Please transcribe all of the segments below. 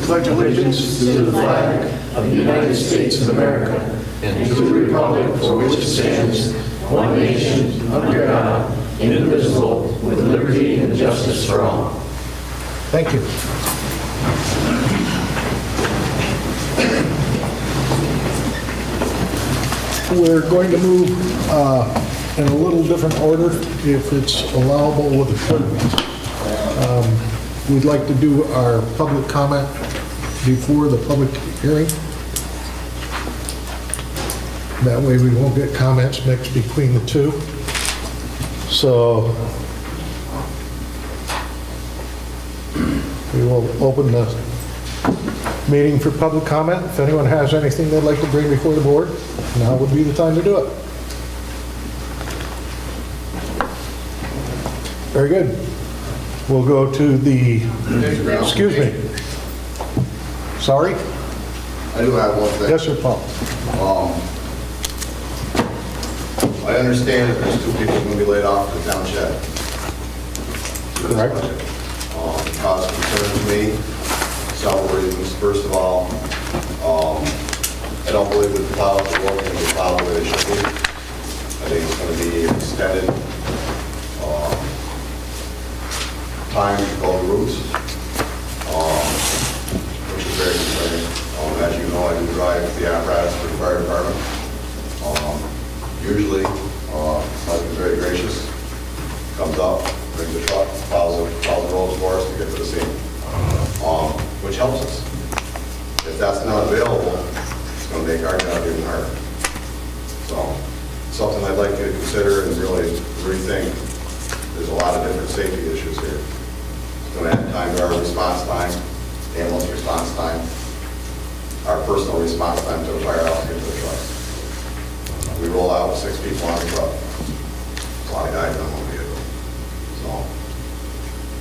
pledge allegiance to the flag of the United States of America and to the republic for which it stands, one nation, under God, indivisible, with liberty and justice for all. Thank you. We're going to move in a little different order, if it's allowable with the clerk. We'd like to do our public comment before the public hearing. That way we won't get comments mixed between the two. So we will open the meeting for public comment. If anyone has anything they'd like to bring before the board, now would be the time to do it. Very good. We'll go to the, excuse me. Sorry? I do have one thing. Yes, sir, Paul. I understand that there's 2 people going to be laid off at the town shed. Correct. It caused concern to me, several reasons. First of all, I don't believe that the plows are working in the plow the way they should be. I think it's going to be extended time to go routes, which is very concerning. As you know, I do drive the apparatus for the fire department. Usually, I've been very gracious, comes up, brings the truck, plows the roads for us to get to the scene, which helps us. If that's not available, it's going to make our job even harder. So, something I'd like you to consider and really rethink. There's a lot of different safety issues here. It's going to add time to our response time, ambulance response time, our personal response time to the firehouse to get to the truck. We roll out with 6 people on the truck. There's a lot of guys on one vehicle. So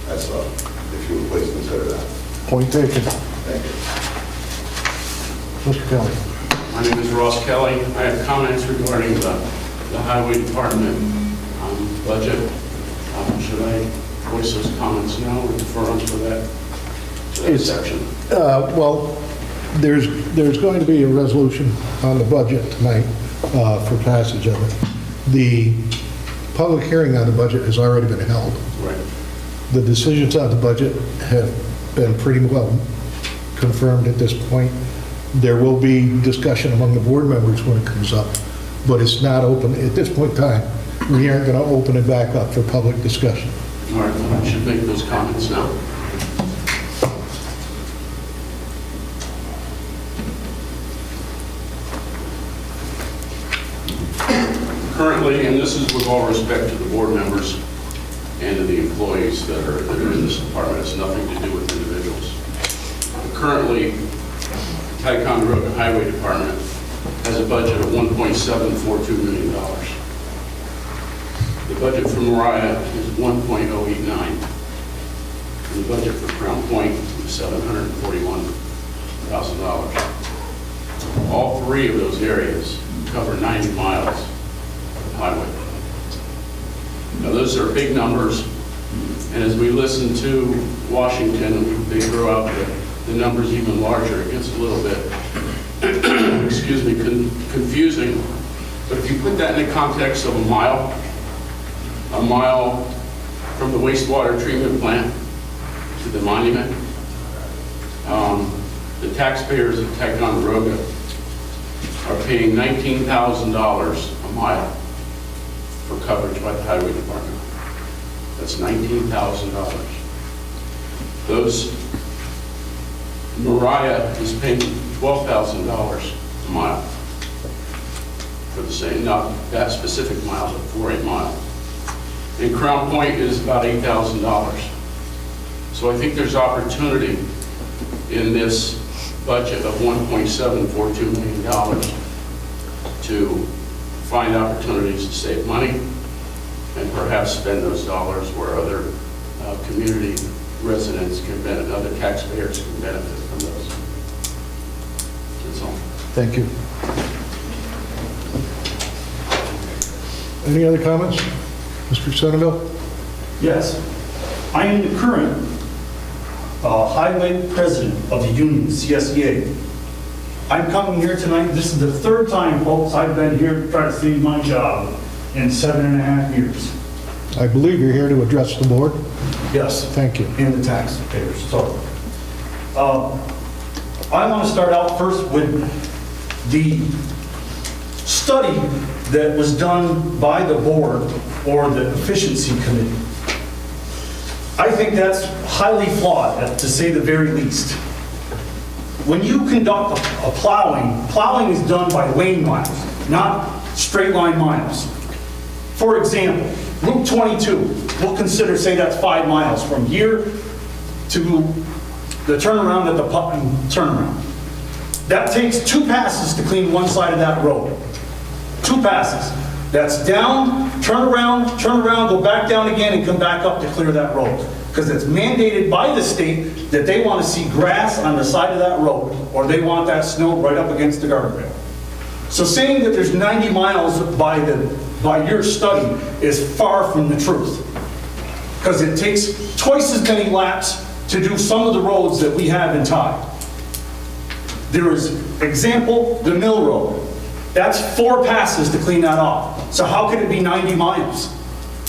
that's if you would please consider that. Point taken. Thank you. Mr. Kelly. My name is Ross Kelly. I have comments regarding the highway department budget. Should I voice those comments now or defer until that section? Well, there's going to be a resolution on the budget tonight for passage of it. The public hearing on the budget has already been held. Right. The decisions on the budget have been pretty well confirmed at this point. There will be discussion among the board members when it comes up, but it's not open. At this point in time, we aren't going to open it back up for public discussion. All right, well, I should make those comments now. Currently, and this is with all respect to the board members and to the employees that are in this department, it's nothing to do with individuals. Currently, Ticonderoga Highway Department has a budget of $1.742 million. The budget for Mariah is $1.089. And the budget for Crown Point is $741,000. All 3 of those areas cover 90 miles of highway. Now, those are big numbers, and as we listen to Washington, they throw out the numbers even larger. It gets a little bit, excuse me, confusing. But if you put that in the context of a mile from the wastewater treatment plant to the monument, the taxpayers of Ticonderoga are paying $19,000 a mile for coverage by the highway department. That's $19,000. Mariah is paying $12,000 a mile for the same, not that specific mile, but for a mile. And Crown Point is about $8,000. So I think there's opportunity in this budget of $1.742 million to find opportunities to save money and perhaps spend those dollars where other community residents can benefit, other taxpayers can benefit from those. That's all. Thank you. Any other comments? Mr. Centerville? Yes. I am the current highway president of the union, CSEA. I'm coming here tonight, this is the third time, folks, I've been here to try to save my job in 7.5 years. I believe you're here to address the board. Yes. Thank you. And the taxpayers, so. I want to start out first with the study that was done by the board or the efficiency committee. I think that's highly flawed, to say the very least. When you conduct a plowing is done by lane miles, not straight line miles. For example, Route 22, we'll consider, say that's 5 miles from here to the turnaround at the Putnam turnaround. That takes 2 passes to clean one side of that road. 2 passes. That's down, turn around, go back down again and come back up to clear that road. Because it's mandated by the state that they want to see grass on the side of that road or they want that snow right up against the guardrail. So saying that there's 90 miles by your study is far from the truth. Because it takes twice as many laps to do some of the roads that we have in Tide. There is, example, the Mill Road. That's 4 passes to clean that off. So how could it be 90 miles?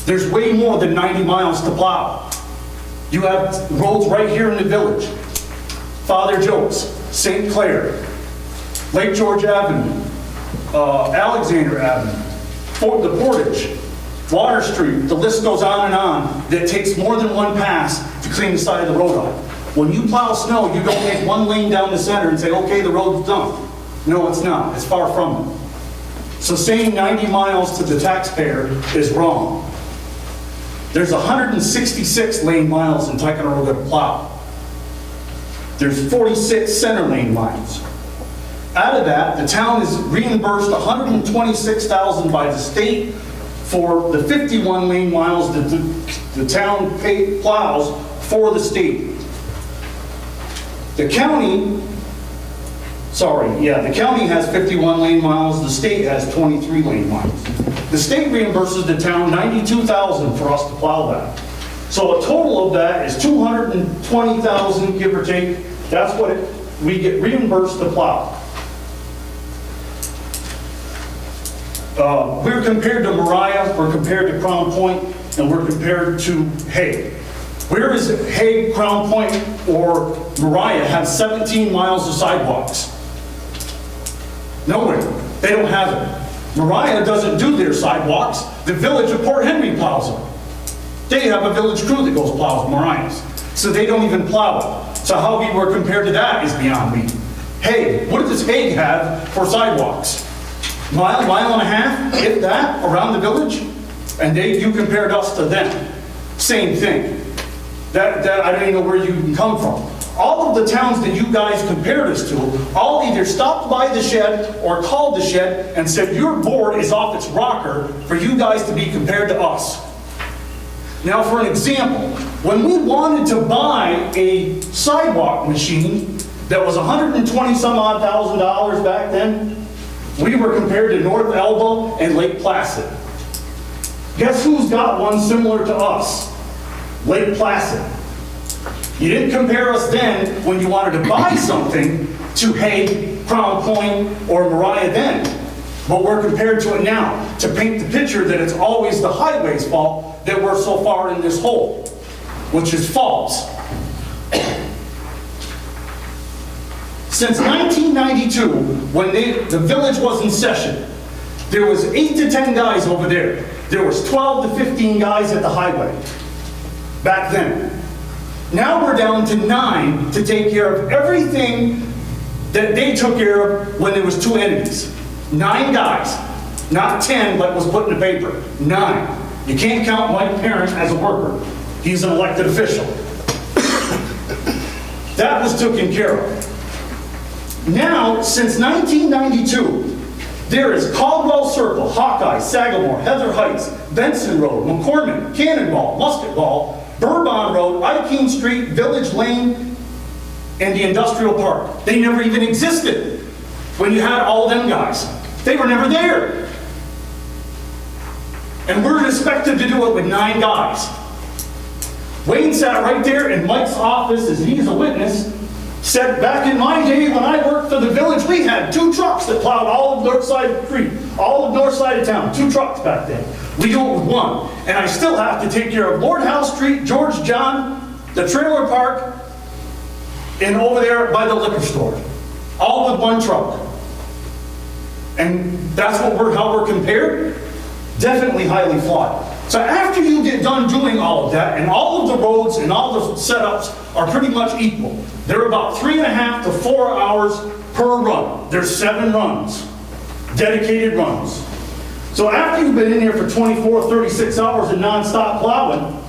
There's way more than 90 miles to plow. You have roads right here in the village. Father Joe's, St. Clair, Lake George Avenue, Alexander Avenue, the Portage, Water Street, the list goes on, that takes more than 1 pass to clean the side of the road off. When you plow snow, you don't take 1 lane down the center and say, okay, the road's done. No, it's not. It's far from it. So saying 90 miles to the taxpayer is wrong. There's 166 lane miles in Ticonderoga to plow. There's 46 center lane miles. Out of that, the town is reimbursed $126,000 by the state for the 51 lane miles that the town plows for the state. The county has 51 lane miles, the state has 23 lane miles. The state reimburses the town $92,000 for us to plow that. So a total of that is $220,000, give or take. That's what we get reimbursed to plow. We're compared to Mariah, we're compared to Crown Point, and we're compared to Hague. Where is Hague, Crown Point, or Mariah have 17 miles of sidewalks? Nowhere. They don't have it. Mariah doesn't do their sidewalks. The village of Port Henry plows them. They have a village crew that goes plows Mariah's. So they don't even plow it. So how we were compared to that is beyond me. Hague, what does Hague have for sidewalks? Mile and a half, if that, around the village? And you compared us to them. Same thing. That I don't even know where you can come from. All of the towns that you guys compared us to, all either stopped by the shed or called the shed and said, your board is off its rocker for you guys to be compared to us. Now for an example, when we wanted to buy a sidewalk machine that was $120,000 back then, we were compared to North Elba and Lake Placid. Guess who's got one similar to us? Lake Placid. You didn't compare us then when you wanted to buy something to Hague, Crown Point, or Mariah then. But we're compared to it now to paint the picture that it's always the highway's fault that we're so far in this hole, which is false. Since 1992, when the village was in session, there was 8 to 10 guys over there. There was 12 to 15 guys at the highway back then. Now we're down to 9 to take care of everything that they took care of when there was 2 entities. 9 guys, not 10 like was put in the paper, 9. You can't count Mike Parent as a worker. He's an elected official. That was taken care of. Now, since 1992, there is Caldwell Circle, Hawkeye, Sagamore, Heather Heights, Benson Road, McCormick, Cannonball, Musket Ball, Bourbon Road, Ikeen Street, Village Lane, and the Industrial Park. They never even existed when you had all them guys. They were never there. And we're expected to do it with 9 guys. Wayne sat right there in Mike's office, as he's a witness, said, back in my day when I worked for the village, we had 2 trucks that plowed all of north side of the creek, all of north side of town, 2 trucks back then. We do it with 1. And I still have to take care of Lord House Street, George John, the trailer park, and over there by the liquor store. All with 1 truck. And that's how we're compared? Definitely highly flawed. So after you get done doing all of that, and all of the roads and all the setups are pretty much equal, they're about 3.5 to 4 hours per run. There's 7 runs, dedicated runs. So after you've been in here for 24, 36 hours of nonstop plowing,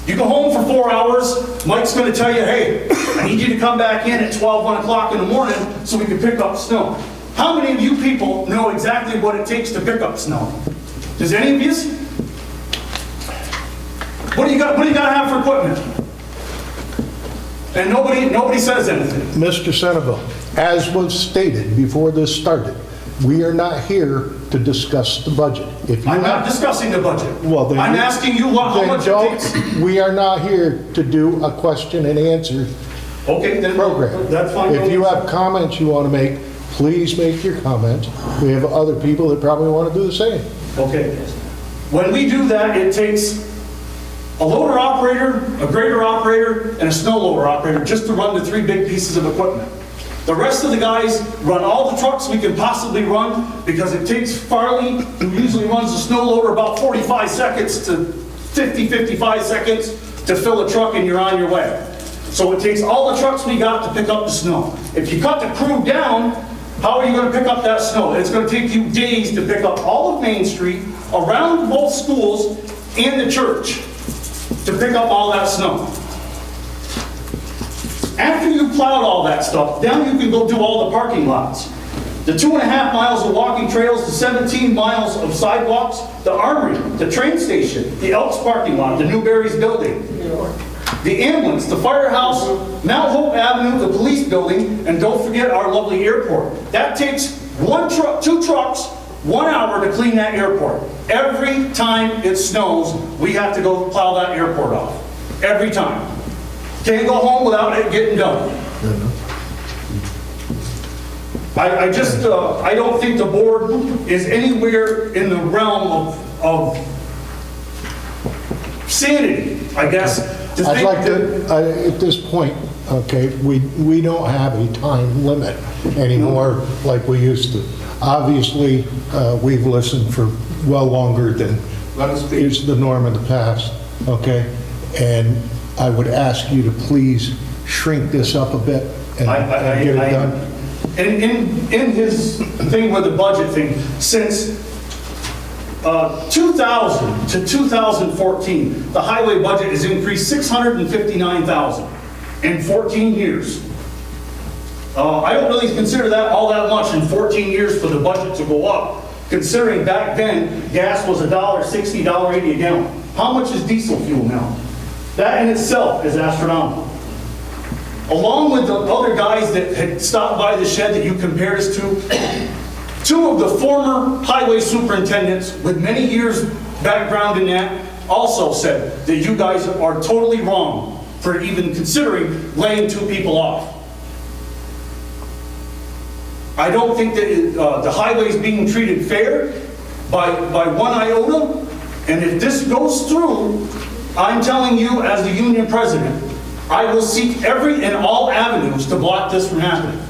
you go home for 4 hours, Mike's gonna tell you, hey, I need you to come back in at 12, 1 o'clock in the morning so we can pick up snow. How many of you people know exactly what it takes to pick up snow? Does any of you? What do you got to have for equipment? And nobody says anything. Mr. Centerville, as was stated before this started, we are not here to discuss the budget. If you I'm not have- discussing the budget. Well, then I'm you- asking you how then much it don't- takes. We are not here to do a question and answer Okay, then program. that's fine. If you have comments you want to make, please make your comments. We have other people that probably want to do the same. Okay. When we do that, it takes a loader operator, a grader operator, and a snow loader operator just to run the 3 big pieces of equipment. The rest of the guys run all the trucks we can possibly run because it takes Farley, who usually runs the snow loader, about 45 seconds to 50, 55 seconds to fill a truck and you're on your way. So it takes all the trucks we got to pick up the snow. If you cut the crew down, how are you going to pick up that snow? It's going to take you days to pick up all of Main Street, around both schools and the church, to pick up all that snow. After you plowed all that stuff, then you can go do all the parking lots. The 2.5 miles of walking trails, the 17 miles of sidewalks, the armory, the train station, the Elks parking lot, the Newberry's building, the ambulance, the firehouse, Mount Hope Avenue, the police building, and don't forget our lovely airport. That takes 1 truck, 2 trucks, 1 hour to clean that airport. Every time it snows, we have to go plow that airport off. Every time. Can't go home without it getting done. I don't think the board is anywhere in the realm of sanity, I guess. I'd like to, at this point, okay, we don't have a time limit anymore like we used to. Obviously, we've listened for well longer than is the norm in the past, okay? And I would ask you to please shrink this up a bit and get it done. In his thing with the budget thing, since 2000 to 2014, the highway budget has increased $659,000 in 14 years. I don't really consider that all that much in 14 years for the budget to go up, considering back then gas was $1.60, $1.80 a gallon. How much is diesel fuel now? That in itself is astronomical. Along with the other guys that had stopped by the shed that you compared us to, 2 of the former highway superintendents with many years background in that also said that you guys are totally wrong for even considering laying 2 people off. I don't think that the highway is being treated fair by 1 iota, and if this goes through, I'm telling you as the union president, I will seek every and all avenues to block this from happening.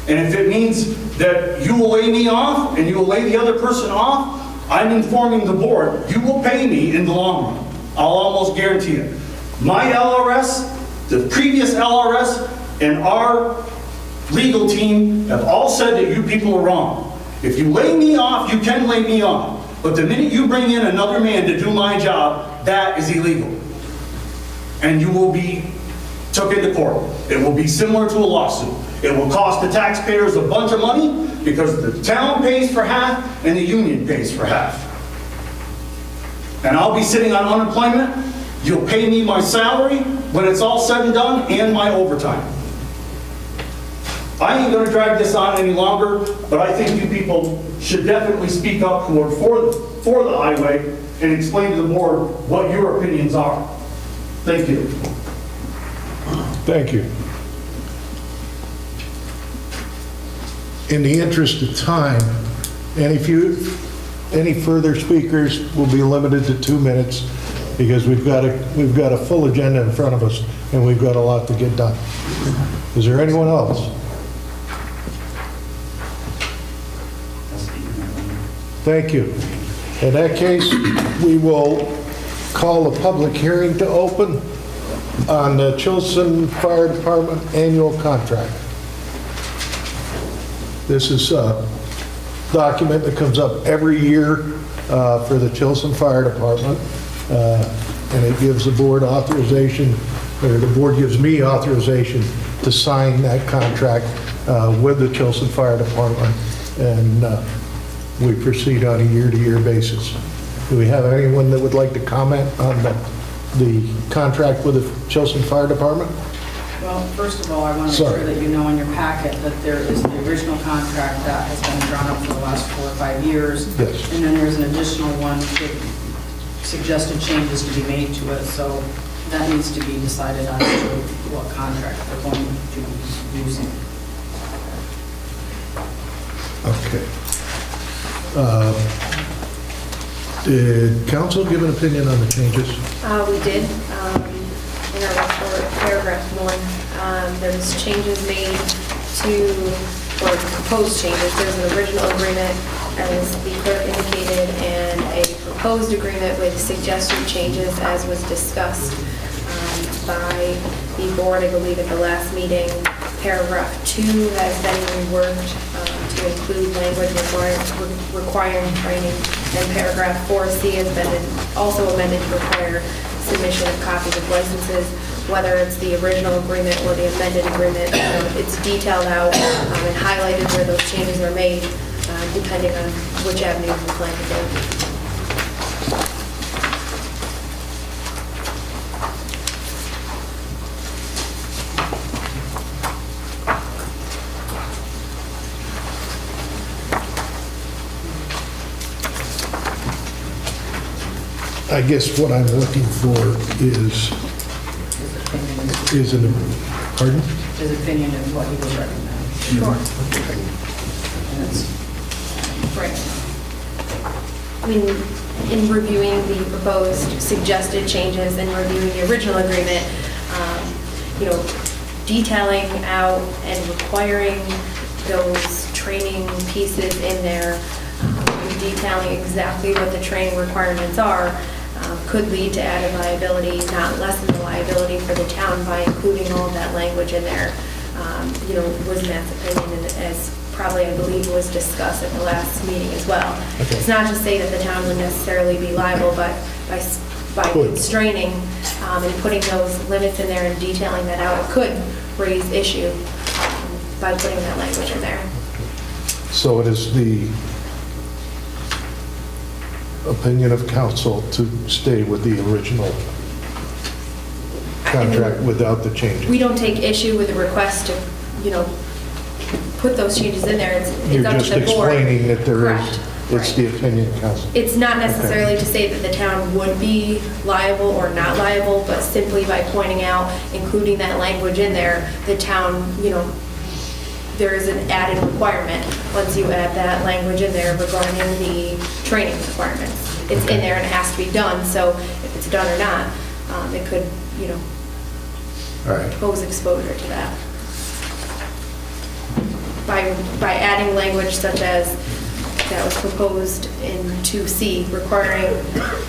And if it means that you will lay me off and you will lay the other person off, I'm informing the board, you will pay me in the long run. I'll almost guarantee it. My LRS, the previous LRS, and our legal team have all said that you people are wrong. If you lay me off, you can lay me off. But the minute you bring in another man to do my job, that is illegal. And you will be took into court. It will be similar to a lawsuit. It will cost the taxpayers a bunch of money because the town pays for half and the union pays for half. And I'll be sitting on unemployment. You'll pay me my salary when it's all said and done and my overtime. I ain't gonna drag this on any longer, but I think you people should definitely speak up who are for the highway and explain to the board what your opinions are. Thank you. Thank you. In the interest of time, any further speakers will be limited to 2 minutes because we've got a full agenda in front of us and we've got a lot to get done. Is there anyone else? Thank you. In that case, we will call a public hearing to open on the Chilson Fire Department annual contract. This is a document that comes up every year for the Chilson Fire Department, and it gives the board authorization, or the board gives me authorization to sign that contract with the Chilson Fire Department, and we proceed on a year-to-year basis. Do we have anyone that would like to comment on the contract with the Chilson Fire Department? Well, first of all, I want to make sure that you know in your packet that there is the original contract that has been drawn up for the last 4 or 5 years. Yes. And then there's an additional one with suggested changes to be made to it, so that needs to be decided on as to what contract we're going to be using. Okay. Did council give an opinion on the changes? We did, in our report, paragraph 1, there's changes made to, or proposed changes. There's an original agreement, as the clerk indicated, and a proposed agreement with suggested changes as was discussed by the board, I believe, at the last meeting. Paragraph 2 has been reworked to include language requiring training, and paragraph 4C has been also amended to require submission of copies of licenses, whether it's the original agreement or the amended agreement. It's detailed out and highlighted where those changes are made, depending on which avenue you plan to go. I guess what I'm looking for is an, pardon? His opinion of what he was recommending. Sure. And it's right. I mean, in reviewing the proposed suggested changes and reviewing the original agreement, detailing out and requiring those training pieces in there, detailing exactly what the training requirements are, could lead to added liability, not lessen the liability for the town by including all of that language in there. Was Matt's opinion, and as probably, I believe, was discussed at the last meeting as well. Okay. It's not to say that the town would necessarily be liable, but by constraining and putting those limits in there and detailing that out, it could raise issue by putting that language in there. So it is the opinion of council to stay with the original contract without the changes. We don't take issue with the request to, put those changes in there. It's You're up to just the board. explaining that there is, Correct. it's the opinion of council. It's not necessarily to say that the town would be liable or not liable, but simply by pointing out, including that language in there, the town, there is an added requirement once you add that language in there regarding the training requirements. It's in there and it has to be done, so if it's done or not, it could, All right. pose exposure to that. By adding language such as that was proposed in 2C, requiring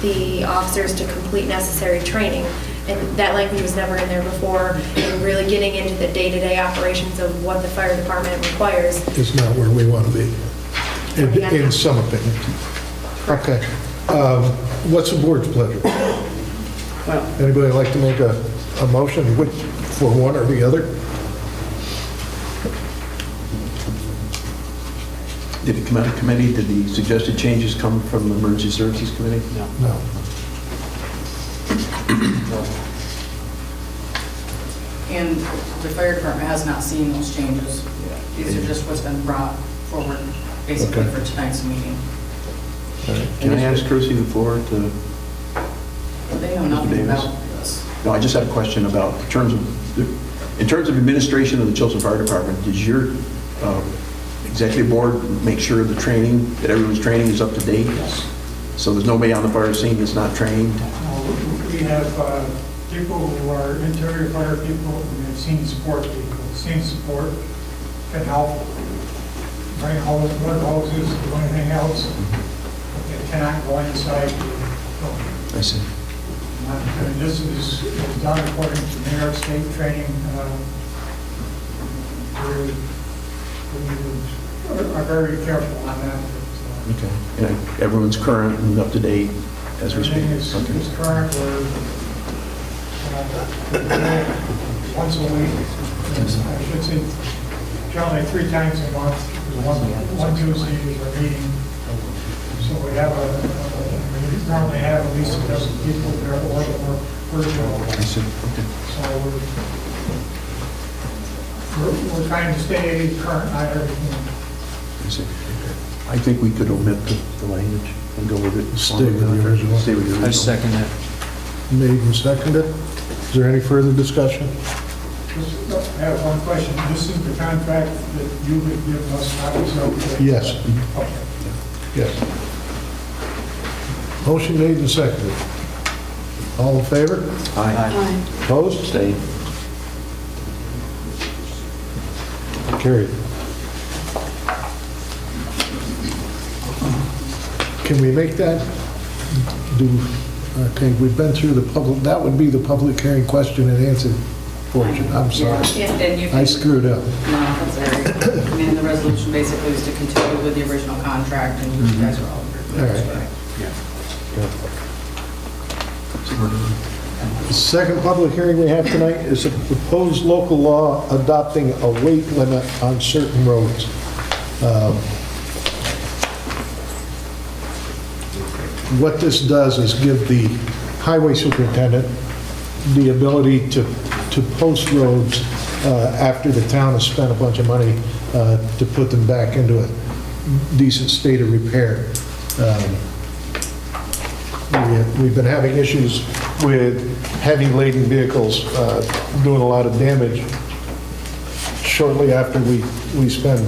the officers to complete necessary training, and that language was never in there before, and really getting into the day-to-day operations of what the fire department requires. Is not where we want to be, in some opinion. Okay. What's the board's pleasure? Well, Anybody like to make a motion for one or the other? Did it come out of committee? Did the suggested changes come from the Emergency Services Committee? No. No. and the fire department has not seen those changes. These are just what's been brought forward basically Okay. for tonight's meeting. Can I ask Kirsty the floor to, They know nothing about this. No, I just had a question about, in terms of administration of the Chilton Fire Department, does your executive board make sure the training, that everyone's training is up to date? Yes. So there's nobody on the fire scene that's not trained? We have people who are interior fire people, and we have scene support people. Scene support can help bring hose, blood hoses, do anything else. But they cannot go inside the building. I see. And this is done according to New York State training. We are very careful on that. Okay. And everyone's current and up to date as we speak? Everything Okay. is current. We're once a week, I should say, generally 3 times a month. One Tuesday is our meeting. So we have we normally have at least a dozen people there or virtual. I see. Okay. So we're trying to stay current on everything. I see. I think we could omit the language and go with it. Stay with the original. Stay with the original. I second that. Made and seconded. Is there any further discussion? I have one question. This is the contract that you would give us copies of? Yes. Okay. Yes. Motion made and seconded. All in favor? Aye. Opposed? Stay. Carried. Can we make that okay, we've been through the public, that would be the public hearing question and answer portion. I'm sorry. Yeah, and you I can, screwed up. no, that's all right. I mean, the resolution basically is to continue with the original contract, and you guys are all All right. The second public hearing we have tonight is a proposed local law adopting a weight limit on certain roads. What this does is give the highway superintendent the ability to post roads after the town has spent a bunch of money to put them back into a decent state of repair. We've been having issues with heavy laden vehicles doing a lot of damage shortly after we spend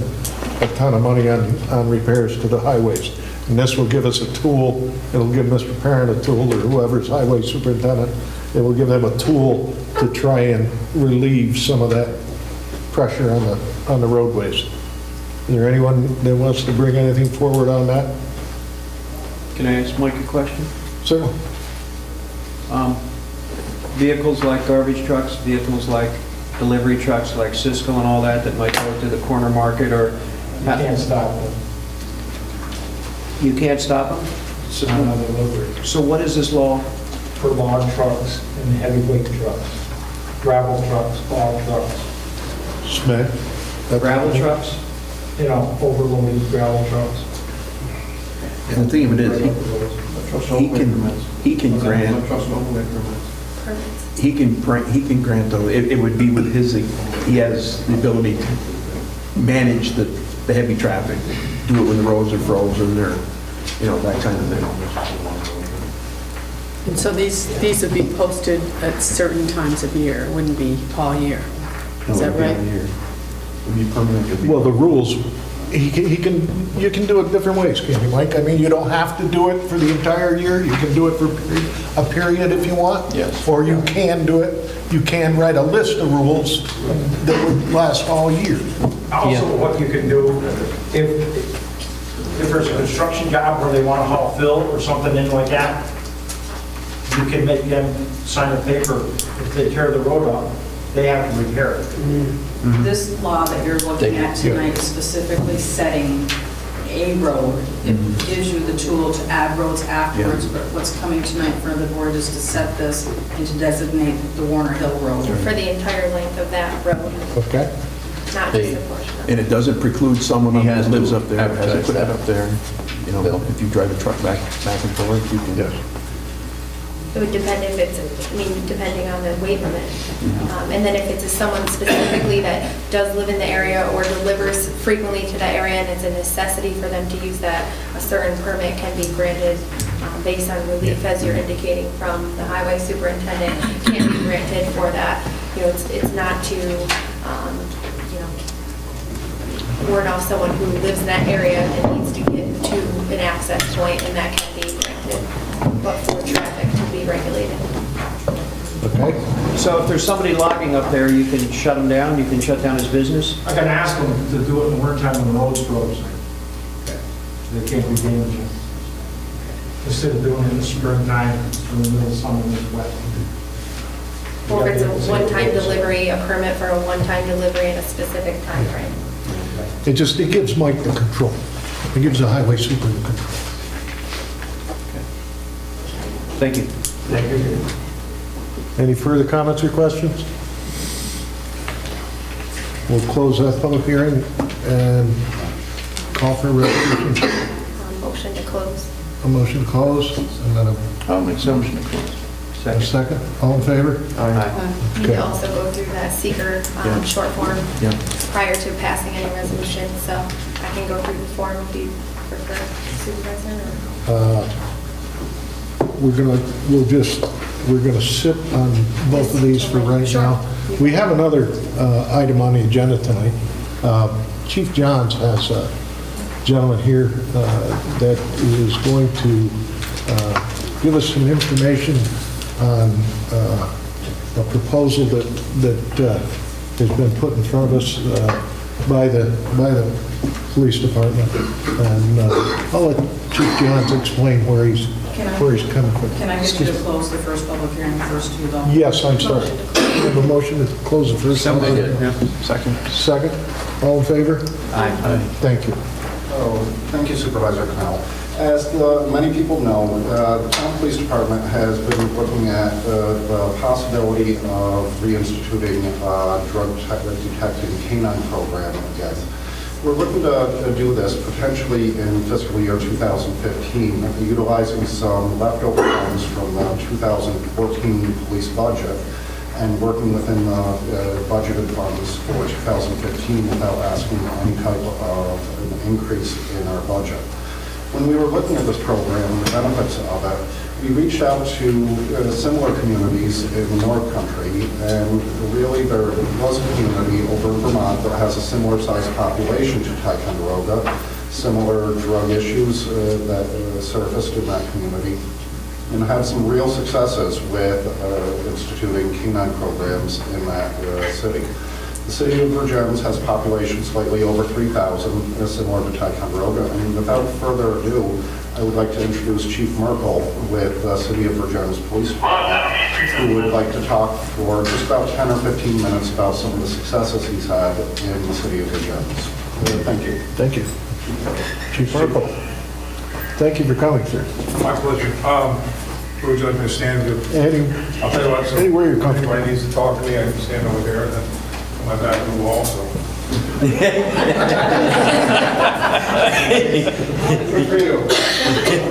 a ton of money on repairs to the highways. And this will give us a tool, it'll give Mr. Parent a tool, or whoever's highway superintendent, it will give them a tool to try and relieve some of that pressure on the roadways. Is there anyone that wants to bring anything forward on that? Can I ask Mike a question? Certainly. Vehicles like garbage trucks, vehicles like delivery trucks like Cisco and all that might go to the corner market or... You can't stop them. You can't stop them? On a delivery. So what is this law? For log trucks and heavyweight trucks, gravel trucks, plow trucks, Smith? Gravel trucks? you know, overloaded gravel trucks. And the thing of it is, he can grant, Permits. he can grant, though, it would be with his, he has the ability to manage the heavy traffic, do it when the roads are frozen or, you know, that kind of thing. And so these would be posted at certain times of year, it wouldn't be all year. Is that right? It would be permanent. It would be- Well, the rules, you can do it different ways, can't you, Mike? I mean, you don't have to do it for the entire year, you can do it for a period if you want. Yes. Or you can do it, you can write a list of rules that would last all year. Also, what you can do, if there's a construction job where they want to haul fill or something in like that, you can make them sign a paper. If they tear the road up, they have to repair it. This law that you're looking at tonight is specifically setting a road. It gives you the tool to add roads afterwards, but what's coming tonight for the board is to set this and to designate the Warner Hill Road. For the entire length of that road, Okay? not just a portion of it. And it doesn't preclude someone He who has lives to up there, has to advertise put it that. up there. You know, if you drive a truck back and forth, you can. It would depend if it's, depending on the weight limit. And then if it's someone specifically that does live in the area or delivers frequently to that area and it's a necessity for them to use that, a certain permit can be granted based on relief, as you're indicating from the highway superintendent. It can't be granted for that. You know, it's not to, you know, ward off someone who lives in that area and needs to get to an access point, and that can be granted, but for traffic to be regulated. Okay? So if there's somebody logging up there, you can shut him down, you can shut down his business? I can ask them to do it in the wintertime when the road's frozen. They can't be damaging. Instead of doing it in the springtime, in the middle of summer when it's wet. Or if it's a one-time delivery, a permit for a one-time delivery in a specific time frame. It gives Mike the control. It gives the highway super the control. Thank you. Any further comments or questions? We'll close that public hearing and call for a resolution. Motion to close. A motion to close, and then I'll make some motion to close. a second. All in favor? Aye. You Okay. can also go through that seeker short form Yeah. prior to passing any resolution, so I can go through the form if you prefer, Supervisor. We're gonna sit on both of these for right now. We have another item on the agenda tonight. Chief Johns has a gentleman here that is going to give us some information on a proposal that has been put in front of us by the police department. And I'll let Chief Johns explain where he's coming from. Can I get you to close the first public hearing first, too, though? Yes, I'm sorry. We have a motion to close the first. Second. Second. All in favor? Aye. Thank you. Thank you, Supervisor Connell. As many people know, the town police department has been looking at the possibility of reinstituting a drug detecting canine program again. We're looking to do this potentially in fiscal year 2015, utilizing some leftover funds from the 2014 police budget and working within the budgeted funds for 2015 without asking any type of an increase in our budget. When we were looking at this program, the benefits of it, we reached out to similar communities in the North Country, and really there was a community over in Vermont that has a similar sized population to Ticonderoga, similar drug issues that surfaced in that community, and had some real successes with instituting canine programs in that city. The city of Virgins has a population slightly over 3,000, similar to Ticonderoga. And without further ado, I would like to introduce Chief Merkel with the City of Virgins Police Department, who would like to talk for just about 10 or 15 minutes about some of the successes he's had in the City of Virgins. Thank you. Thank you. Chief Merkel. Thank you for coming, sir. My pleasure. Where would you like me to stand? I'll tell you what. Anywhere you're comfortable. Anybody needs to talk to me, I can stand over there and then on my back of the wall, so. Good for you.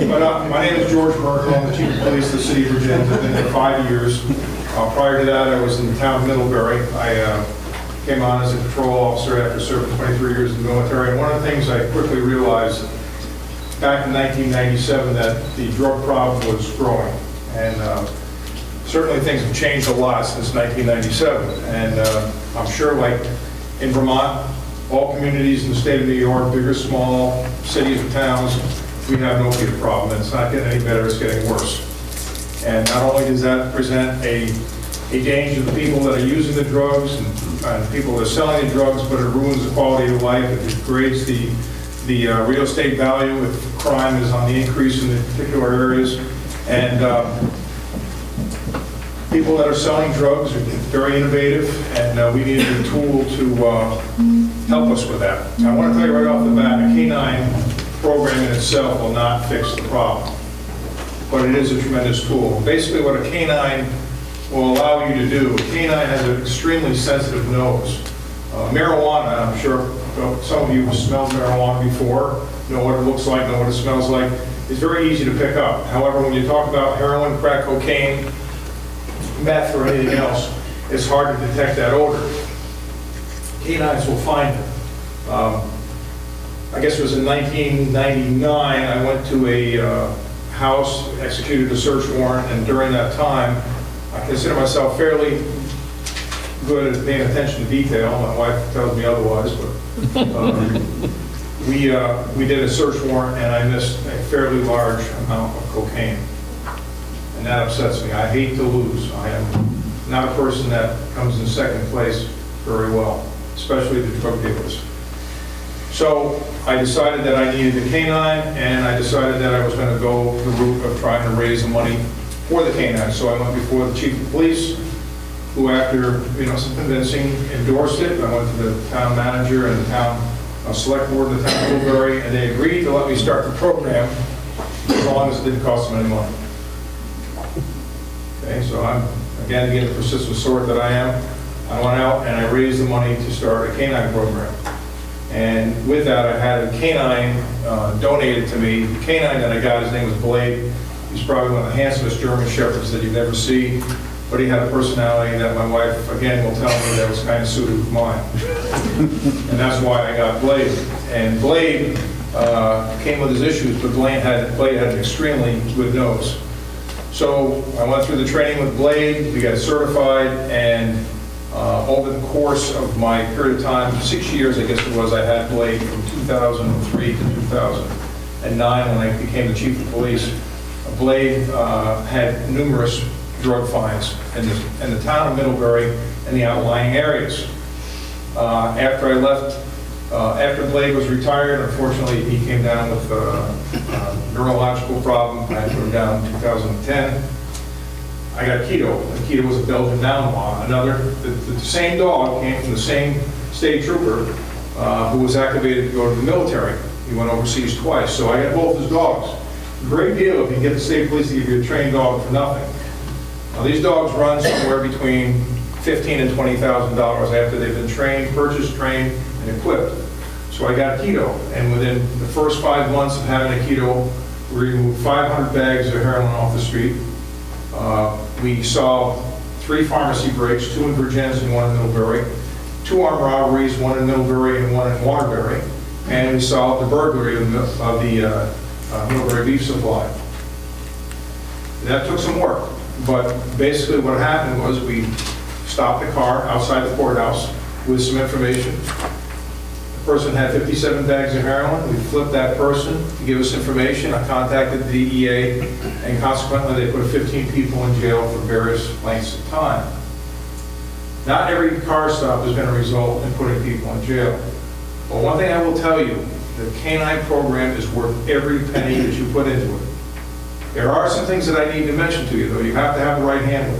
But, my name is George Merkel. I'm the Chief of Police of the City of Virginia. I've been there 5 years. Prior to that, I was in the town of Middlebury. I came on as a patrol officer after serving 23 years in the military. And one of the things I quickly realized back in 1997 that the drug problem was growing. And certainly things have changed a lot since 1997. And I'm sure, like in Vermont, all communities in the state of New York, big or small, cities or towns, we have an opiate problem. And it's not getting any better, it's getting worse. And not only does that present a danger to the people that are using the drugs and people that are selling the drugs, but it ruins the quality of life. It degrades the real estate value if crime is on the increase in the particular areas. And people that are selling drugs are very innovative, and we needed a tool to help us with that. I want to tell you right off the bat, a canine program in itself will not fix the problem, but it is a tremendous tool. Basically, what a canine will allow you to do, a canine has an extremely sensitive nose. Marijuana, I'm sure some of you have smelled marijuana before, know what it looks like, know what it smells like. It's very easy to pick up. However, when you talk about heroin, crack cocaine, meth, or anything else, it's hard to detect that odor. Canines will find it. I guess it was in 1999, I went to a house, executed a search warrant, and during that time, I consider myself fairly good at paying attention to detail. My wife tells me otherwise, but we did a search warrant and I missed a fairly large amount of cocaine. And that upsets me. I hate to lose. I am not a person that comes in second place very well, especially the drug dealers. So I decided that I needed a canine, and I decided that I was going to go the route of trying to raise the money for the canine. So I went before the chief of police, who after, some convincing, endorsed it. I went to the town manager and the town select board in the town of Woodbury, and they agreed to let me start the program as long as it didn't cost them any money. Okay, so I'm, again, being the persistent sort that I am, I went out and I raised the money to start a canine program. And with that, I had a canine donated to me. The canine that I got, his name was Blade. He's probably one of the handsomest German shepherds that you'd ever see. But he had a personality that my wife, again, will tell me that was kind of suited with mine. And that's why I got Blade. And Blade came with his issues, but Blade had an extremely good nose. So I went through the training with Blade, we got certified, and over the course of my period of time, 6 years I guess it was, I had Blade from 2003 to 2009 when I became the chief of police. Blade had numerous drug fines in the town of Middlebury and the outlying areas. After I left, after Blade was retired, unfortunately he came down with a neurological problem. I had to put him down in 2010. I got Keto. And Keto was a Belgian Malinois. The same dog came from the same state trooper who was activated to go to the military. He went overseas twice, so I got both his dogs. Great deal if you get the state police to give you a trained dog for nothing. Now, these dogs run somewhere between $15,000 and $20,000 after they've been trained, purchased, trained, and equipped. So I got Keto, and within the first 5 months of having a Keto, we removed 500 bags of heroin off the street. We solved 3 pharmacy breaks, 2 in Virginia and 1 in Middlebury, 2 armed robberies, 1 in Middlebury and 1 in Waterbury, and we solved the burglary of the Middlebury beef supply. That took some work, but basically what happened was we stopped the car outside the courthouse with some information. The person had 57 bags of heroin. We flipped that person to give us information. I contacted the DEA, and consequently they put 15 people in jail for various lengths of time. Not every car stop is going to result in putting people in jail. But one thing I will tell you, the canine program is worth every penny that you put into it. There are some things that I need to mention to you, though. You have to have the right handler.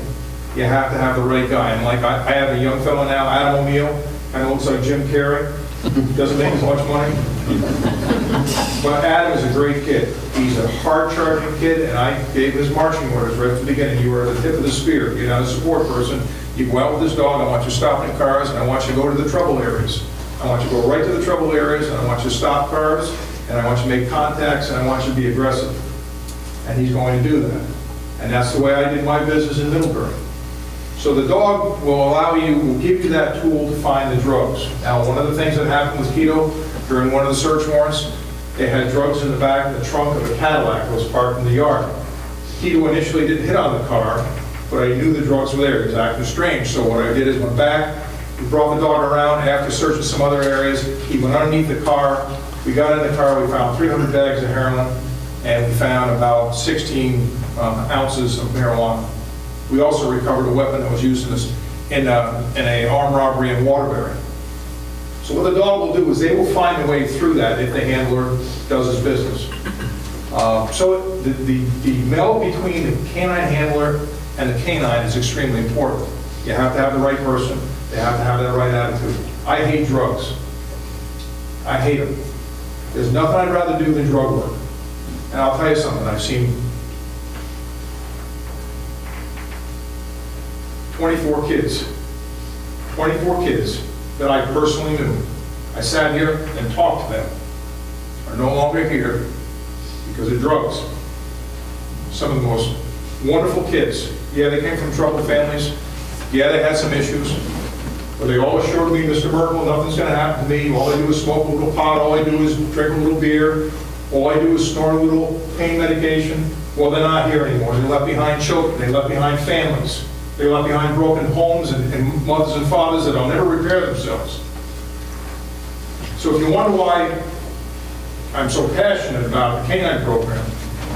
You have to have the right guy. And like I have a young fellow now, Adam O'Neill, kind of looks like Jim Carrey. Doesn't make as much money. But Adam is a great kid. He's a hard-charging kid, and I gave his marching orders right from the beginning. You were at the tip of the spear. You're not a support person. You go out with this dog. I want you stopping cars, and I want you to go to the trouble areas. I want you to go right to the trouble areas, and I want you to stop cars, and I want you to make contacts, and I want you to be aggressive. And he's going to do that. And that's the way I did my business in Middlebury. So the dog will give you that tool to find the drugs. Now, one of the things that happened with Keto, during one of the search warrants, they had drugs in the back of the trunk of a Cadillac that was parked in the yard. Keto initially didn't hit on the car, but I knew the drugs were there. He was acting strange. So what I did is went back, we brought the dog around. After searching some other areas, he went underneath the car. We got in the car, we found 300 bags of heroin, and we found about 16 ounces of marijuana. We also recovered a weapon that was used in an armed robbery in Waterbury. So what the dog will do is they will find a way through that if the handler does his business. So the meld between the canine handler and the canine is extremely important. You have to have the right person. They have to have that right attitude. I hate drugs. I hate them. There's nothing I'd rather do than drug work. And I'll tell you something, I've seen 24 kids that I personally knew. I sat here and talked to them, are no longer here because of drugs. Some of the most wonderful kids. Yeah, they came from troubled families. Yeah, they had some issues. But they all assured me, Mr. Merkel, nothing's going to happen to me. All I do is smoke a little pot. All I do is drink a little beer. All I do is snort a little pain medication. Well, they're not here anymore. They left behind children. They left behind families. They left behind broken homes and mothers and fathers that will never repair themselves. So if you wonder why I'm so passionate about the canine program,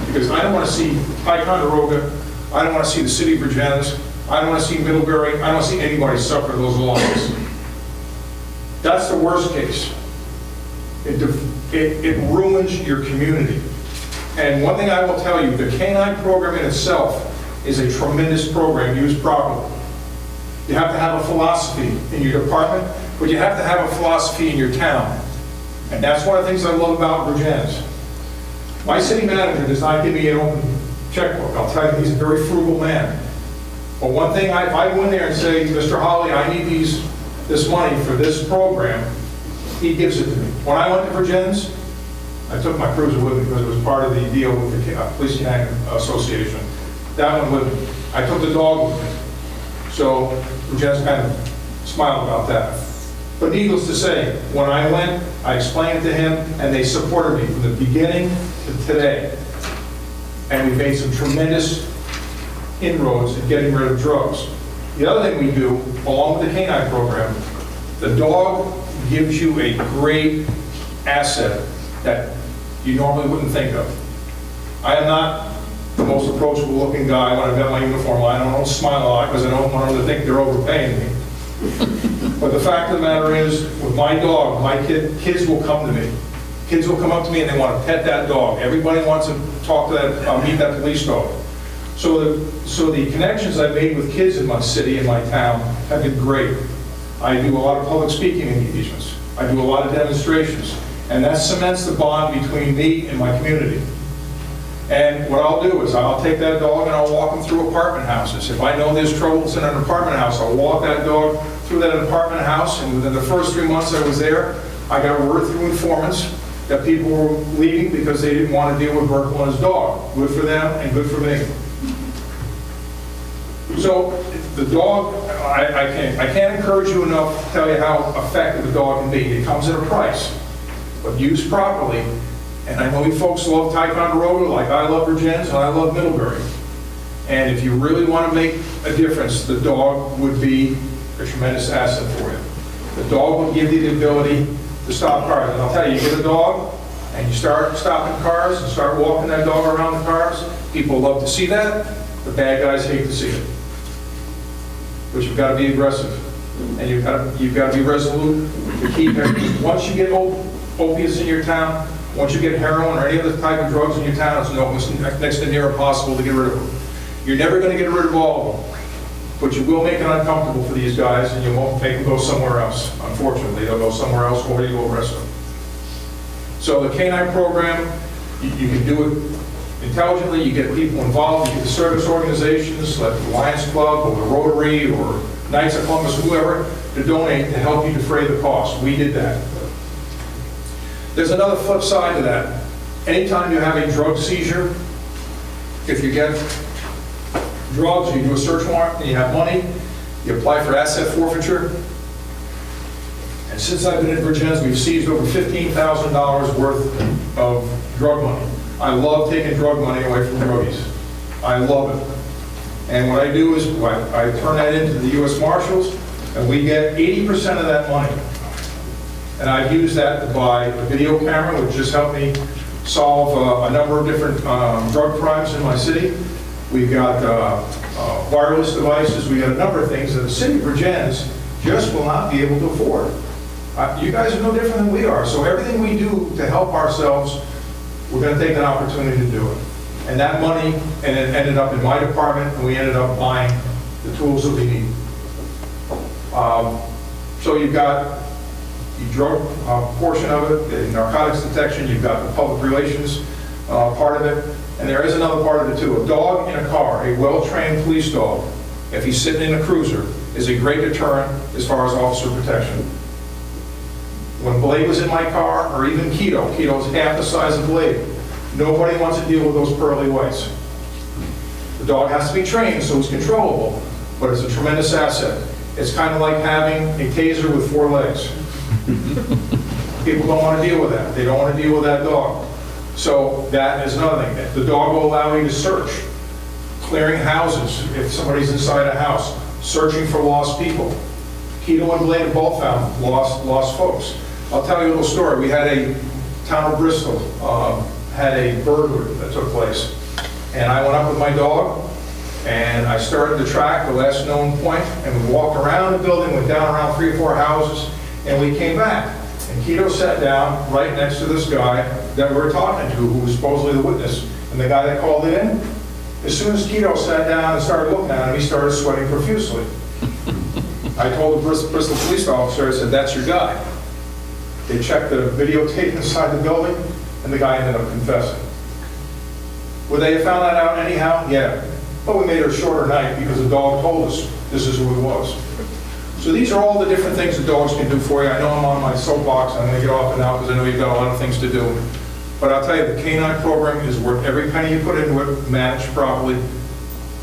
because I don't want to see Ticonderoga, I don't want to see the city of Virgins, I don't want to see Middlebury, I don't want to see anybody suffer those losses. That's the worst case. It ruins your community. And one thing I will tell you, the canine program in itself is a tremendous program used properly. You have to have a philosophy in your department, but you have to have a philosophy in your town. And that's one of the things I love about Virgins. My city manager does not give me an open checkbook. I'll tell you, he's a very frugal man. But one thing, if I go in there and say, Mr. Hawley, I need this money for this program, he gives it to me. When I went to Virgins, I took my cruiser with me because it was part of the deal with the Police Canine Association. That one with me. I took the dog with me. So Virgins kind of smiled about that. But needless to say, when I went, I explained it to him, and they supported me from the beginning to today. And we made some tremendous inroads in getting rid of drugs. The other thing we do, along with the canine program, the dog gives you a great asset that you normally wouldn't think of. I am not the most approachable looking guy when I've got my uniform on. I don't smile a lot because I don't want them to think they're overpaying me. But the fact of the matter is, with my dog, my kids will come to me. Kids will come up to me and they want to pet that dog. Everybody wants to talk to that, meet that police dog. So the connections I've made with kids in my city and my town have been great. I do a lot of public speaking engagements. I do a lot of demonstrations. And that cements the bond between me and my community. And what I'll do is I'll take that dog and I'll walk him through apartment houses. If I know there's troubles in an apartment house, I'll walk that dog through that apartment house, and within the first 3 months I was there, I got word through informants that people were leaving because they didn't want to deal with Burkle and his dog. Good for them and good for me. So the dog, I can't encourage you enough to tell you how effective the dog can be. It comes at a price, but used properly. And I know you folks love Ticonderoga like I love Virgins and I love Middlebury. And if you really want to make a difference, the dog would be a tremendous asset for you. The dog will give you the ability to stop cars. And I'll tell you, you get a dog and you start stopping cars and start walking that dog around the cars, people love to see that. The bad guys hate to see it. But you've got to be aggressive. And you've got to be resolute to keep everything. Once you get opiates in your town, once you get heroin or any other type of drugs in your town, it's next to near impossible to get rid of them. You're never going to get rid of all of them. But you will make it uncomfortable for these guys, and you won't make them go somewhere else. Unfortunately, they'll go somewhere else, or you will arrest them. So the canine program, you can do it intelligently. You get people involved. You get the service organizations like the Lions Club or the Rotary or Knights of Columbus, whoever, to donate to help you defray the cost. We did that. There's another flip side to that. Anytime you have a drug seizure, if you get drugs, you do a search warrant, and you have money, you apply for asset forfeiture. And since I've been in Virgins, we've seized over $15,000 worth of drug money. I love taking drug money away from druggies. I love it. And what I do is I turn that into the U.S. Marshals, and we get 80% of that money. And I use that to buy a video camera, which just helped me solve a number of different drug crimes in my city. We've got wireless devices. We got a number of things that the city of Virgins just will not be able to afford. You guys are no different than we are. So everything we do to help ourselves, we're going to take an opportunity to do it. And that money ended up in my department, and we ended up buying the tools that we need. So you've got the drug portion of it, the narcotics detection, you've got the public relations part of it, and there is another part of it too. A dog in a car, a well-trained police dog, if he's sitting in a cruiser, is a great deterrent as far as officer protection. When Blade was in my car, or even Keto's half the size of Blade, nobody wants to deal with those pearly whites. The dog has to be trained so it's controllable, but it's a tremendous asset. It's kind of like having a taser with 4 legs. People don't want to deal with that. They don't want to deal with that dog. So that is another thing. The dog will allow you to search clearing houses, if somebody's inside a house, searching for lost people. Keto and Blaine both found lost folks. I'll tell you a little story. We had a town of Bristol, had a burglary that took place. And I went up with my dog, and I started to track the last known point, and we walked around the building, went down around 3 or 4 houses, and we came back. And Keto sat down right next to this guy that we were talking to, who was supposedly the witness. And the guy that called it in, as soon as Keto sat down and started looking at him, he started sweating profusely. I told the Bristol police officer, I said, that's your guy. They checked the videotape inside the building, and the guy ended up confessing. Would they have found that out anyhow? Yeah. But we made it a shorter night because the dog told us this is who it was. So these are all the different things that dogs can do for you. I know I'm on my soapbox. I'm going to get off it now because I know you've got a lot of things to do. But I'll tell you, the canine program is worth every penny you put into it, managed properly.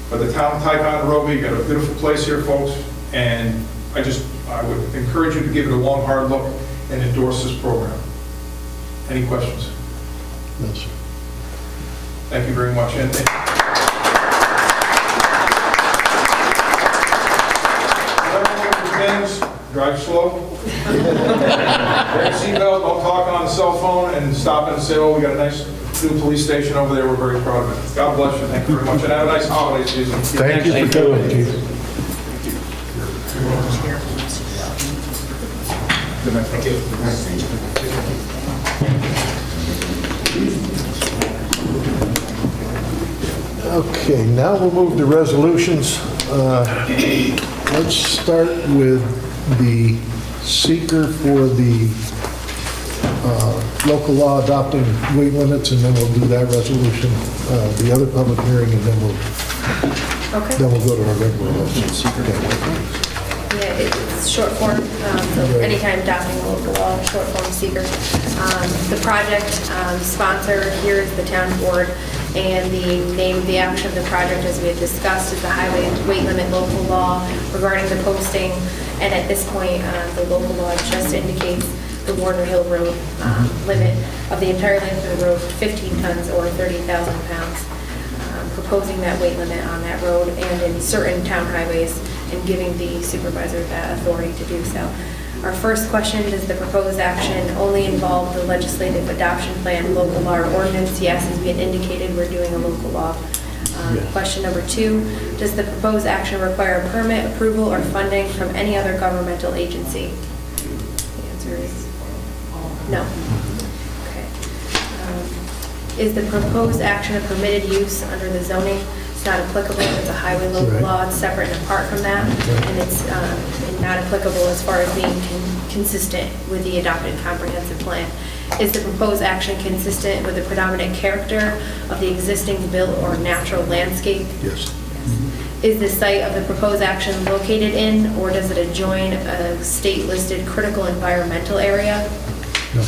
But the town of Ticonderoga, you got a beautiful place here, folks. And I would encourage you to give it a long, hard look and endorse this program. Any questions? No, sir. Thank you very much. And drive slow. Wear a seatbelt, don't talk on the cell phone, and stop and say, oh, we got a nice new police station over there. We're very proud of it. God bless you. Thank you very much. And have a nice holiday season. Thank you for coming, Chief. Okay, now we'll move to resolutions. Let's start with the seeker for the local law adopting weight limits, and then we'll do that resolution, the other public hearing, and then we'll go to our regular resolution. Yeah, it's short form, so anytime adopting a local law, short form seeker. The project sponsor here is the town board, and the name of the action of the project, as we had discussed, is the highway weight limit local law regarding the posting. And at this point, the local law just indicates the Warner Hill Road limit of the entire length of the road, 15 tons or 30,000 pounds, proposing that weight limit on that road and in certain town highways, and giving the supervisor that authority to do so. Our first question, does the proposed action only involve the legislative adoption plan, local law, or ordinance? Yes, as we had indicated, we're doing a local law. Question number 2, does the proposed action require a permit, approval, or funding from any other governmental agency? The answer is no. Okay. Is the proposed action a permitted use under the zoning? It's not applicable. It's a highway local law. It's separate and apart from that, and it's not applicable as far as being consistent with the adopted comprehensive plan. Is the proposed action consistent with the predominant character of the existing built or natural landscape? Yes. Is the site of the proposed action located in, or does it adjoin a state-listed critical environmental area? No.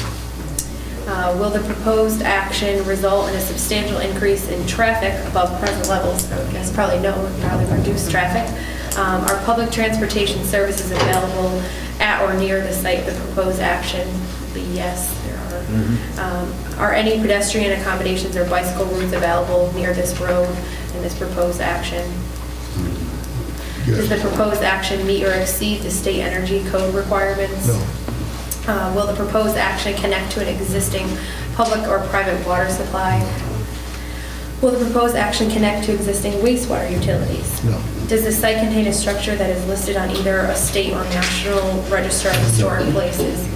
Will the proposed action result in a substantial increase in traffic above present levels? I would guess probably no, probably reduce traffic. Are public transportation services available at or near the site of the proposed action? Yes, there are. Are any pedestrian accommodations or bicycle routes available near this road in this proposed action? Yes. Does the proposed action meet or exceed the state energy code requirements? No. Will the proposed action connect to an existing public or private water supply? Will the proposed action connect to existing wastewater utilities? No. Does the site contain a structure that is listed on either a state or national register of historic places?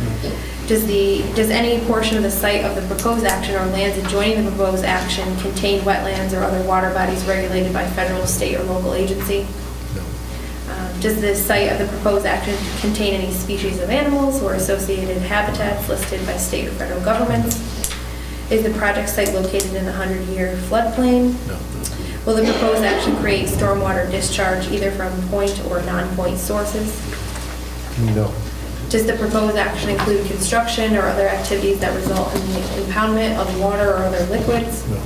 Does any portion of the site of the proposed action or lands adjoining the proposed action contain wetlands or other water bodies regulated by federal, state, or local agency? No. Does the site of the proposed action contain any species of animals or associated habitats listed by state or federal governments? Is the project site located in the 100-year floodplain? No. Will the proposed action create stormwater discharge either from point or non-point sources? No. Does the proposed action include construction or other activities that result in the impoundment of water or other liquids? No.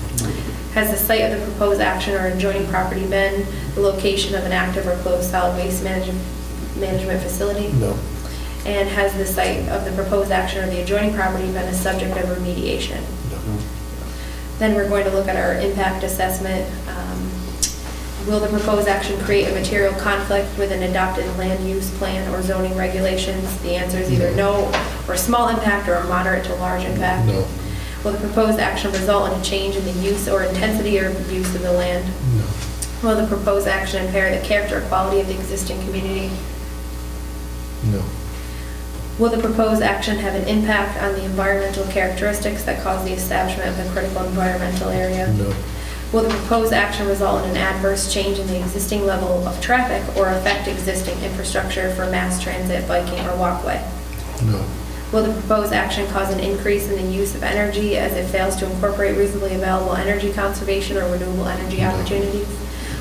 Has the site of the proposed action or adjoining property been the location of an active or closed solid waste management facility? No. And has the site of the proposed action or the adjoining property been a subject of remediation? No. Then we're going to look at our impact assessment. Will the proposed action create a material conflict with an adopted land use plan or zoning regulations? The answer is either no, or small impact, or a moderate to large impact. No. Will the proposed action result in a change in the use or intensity or use of the land? No. Will the proposed action impair the character or quality of the existing community? No. Will the proposed action have an impact on the environmental characteristics that cause the establishment of a critical environmental area? No. Will the proposed action result in an adverse change in the existing level of traffic or affect existing infrastructure for mass transit, biking, or walkway? No. Will the proposed action cause an increase in the use of energy as it fails to incorporate reasonably available energy conservation or renewable energy opportunities?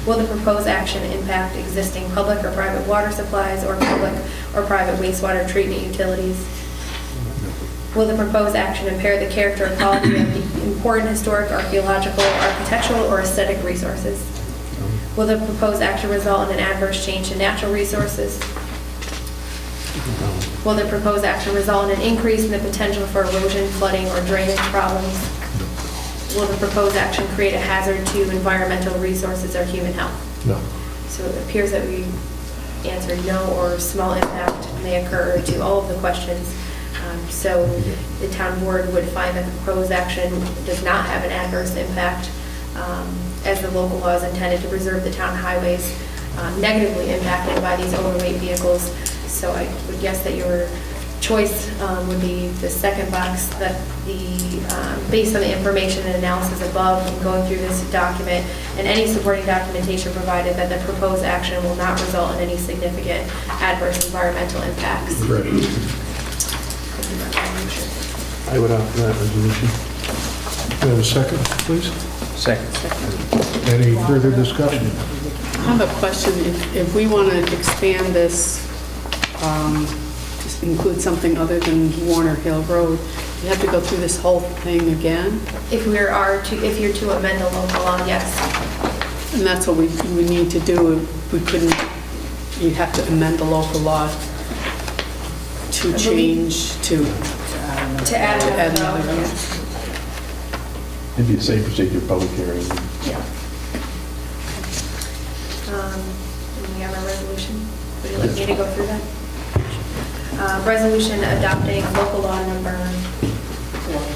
Will the proposed action impact existing public or private water supplies or public or private wastewater treatment utilities? Will the proposed action impair the character or quality of the important historic, archaeological, architectural, or aesthetic resources? Will the proposed action result in an adverse change to natural resources? Will the proposed action result in an increase in the potential for erosion, flooding, or drainage problems? Will the proposed action create a hazard to environmental resources or human health? No. So it appears that we answered no or small impact may occur to all of the questions. So the town board would find that the proposed action does not have an adverse impact, as the local law is intended to preserve the town highways negatively impacted by these overweight vehicles. So I would guess that your choice would be the second box, that based on the information and analysis above and going through this document and any supporting documentation provided, that the proposed action will not result in any significant adverse environmental impacts. Right. I would offer that resolution. Do I have a second, please? Second. Any further discussion? I have a question. If we want to expand this, just include something other than Warner Hill Road, you have to go through this whole thing again? If you're to amend the local law, yes. And that's what we need to do. We couldn't, you'd have to amend the local law to change to add another. another. It'd be the same procedure, public hearing. Yeah. And we have a resolution. Would you like me to go through that? Resolution adopting local law number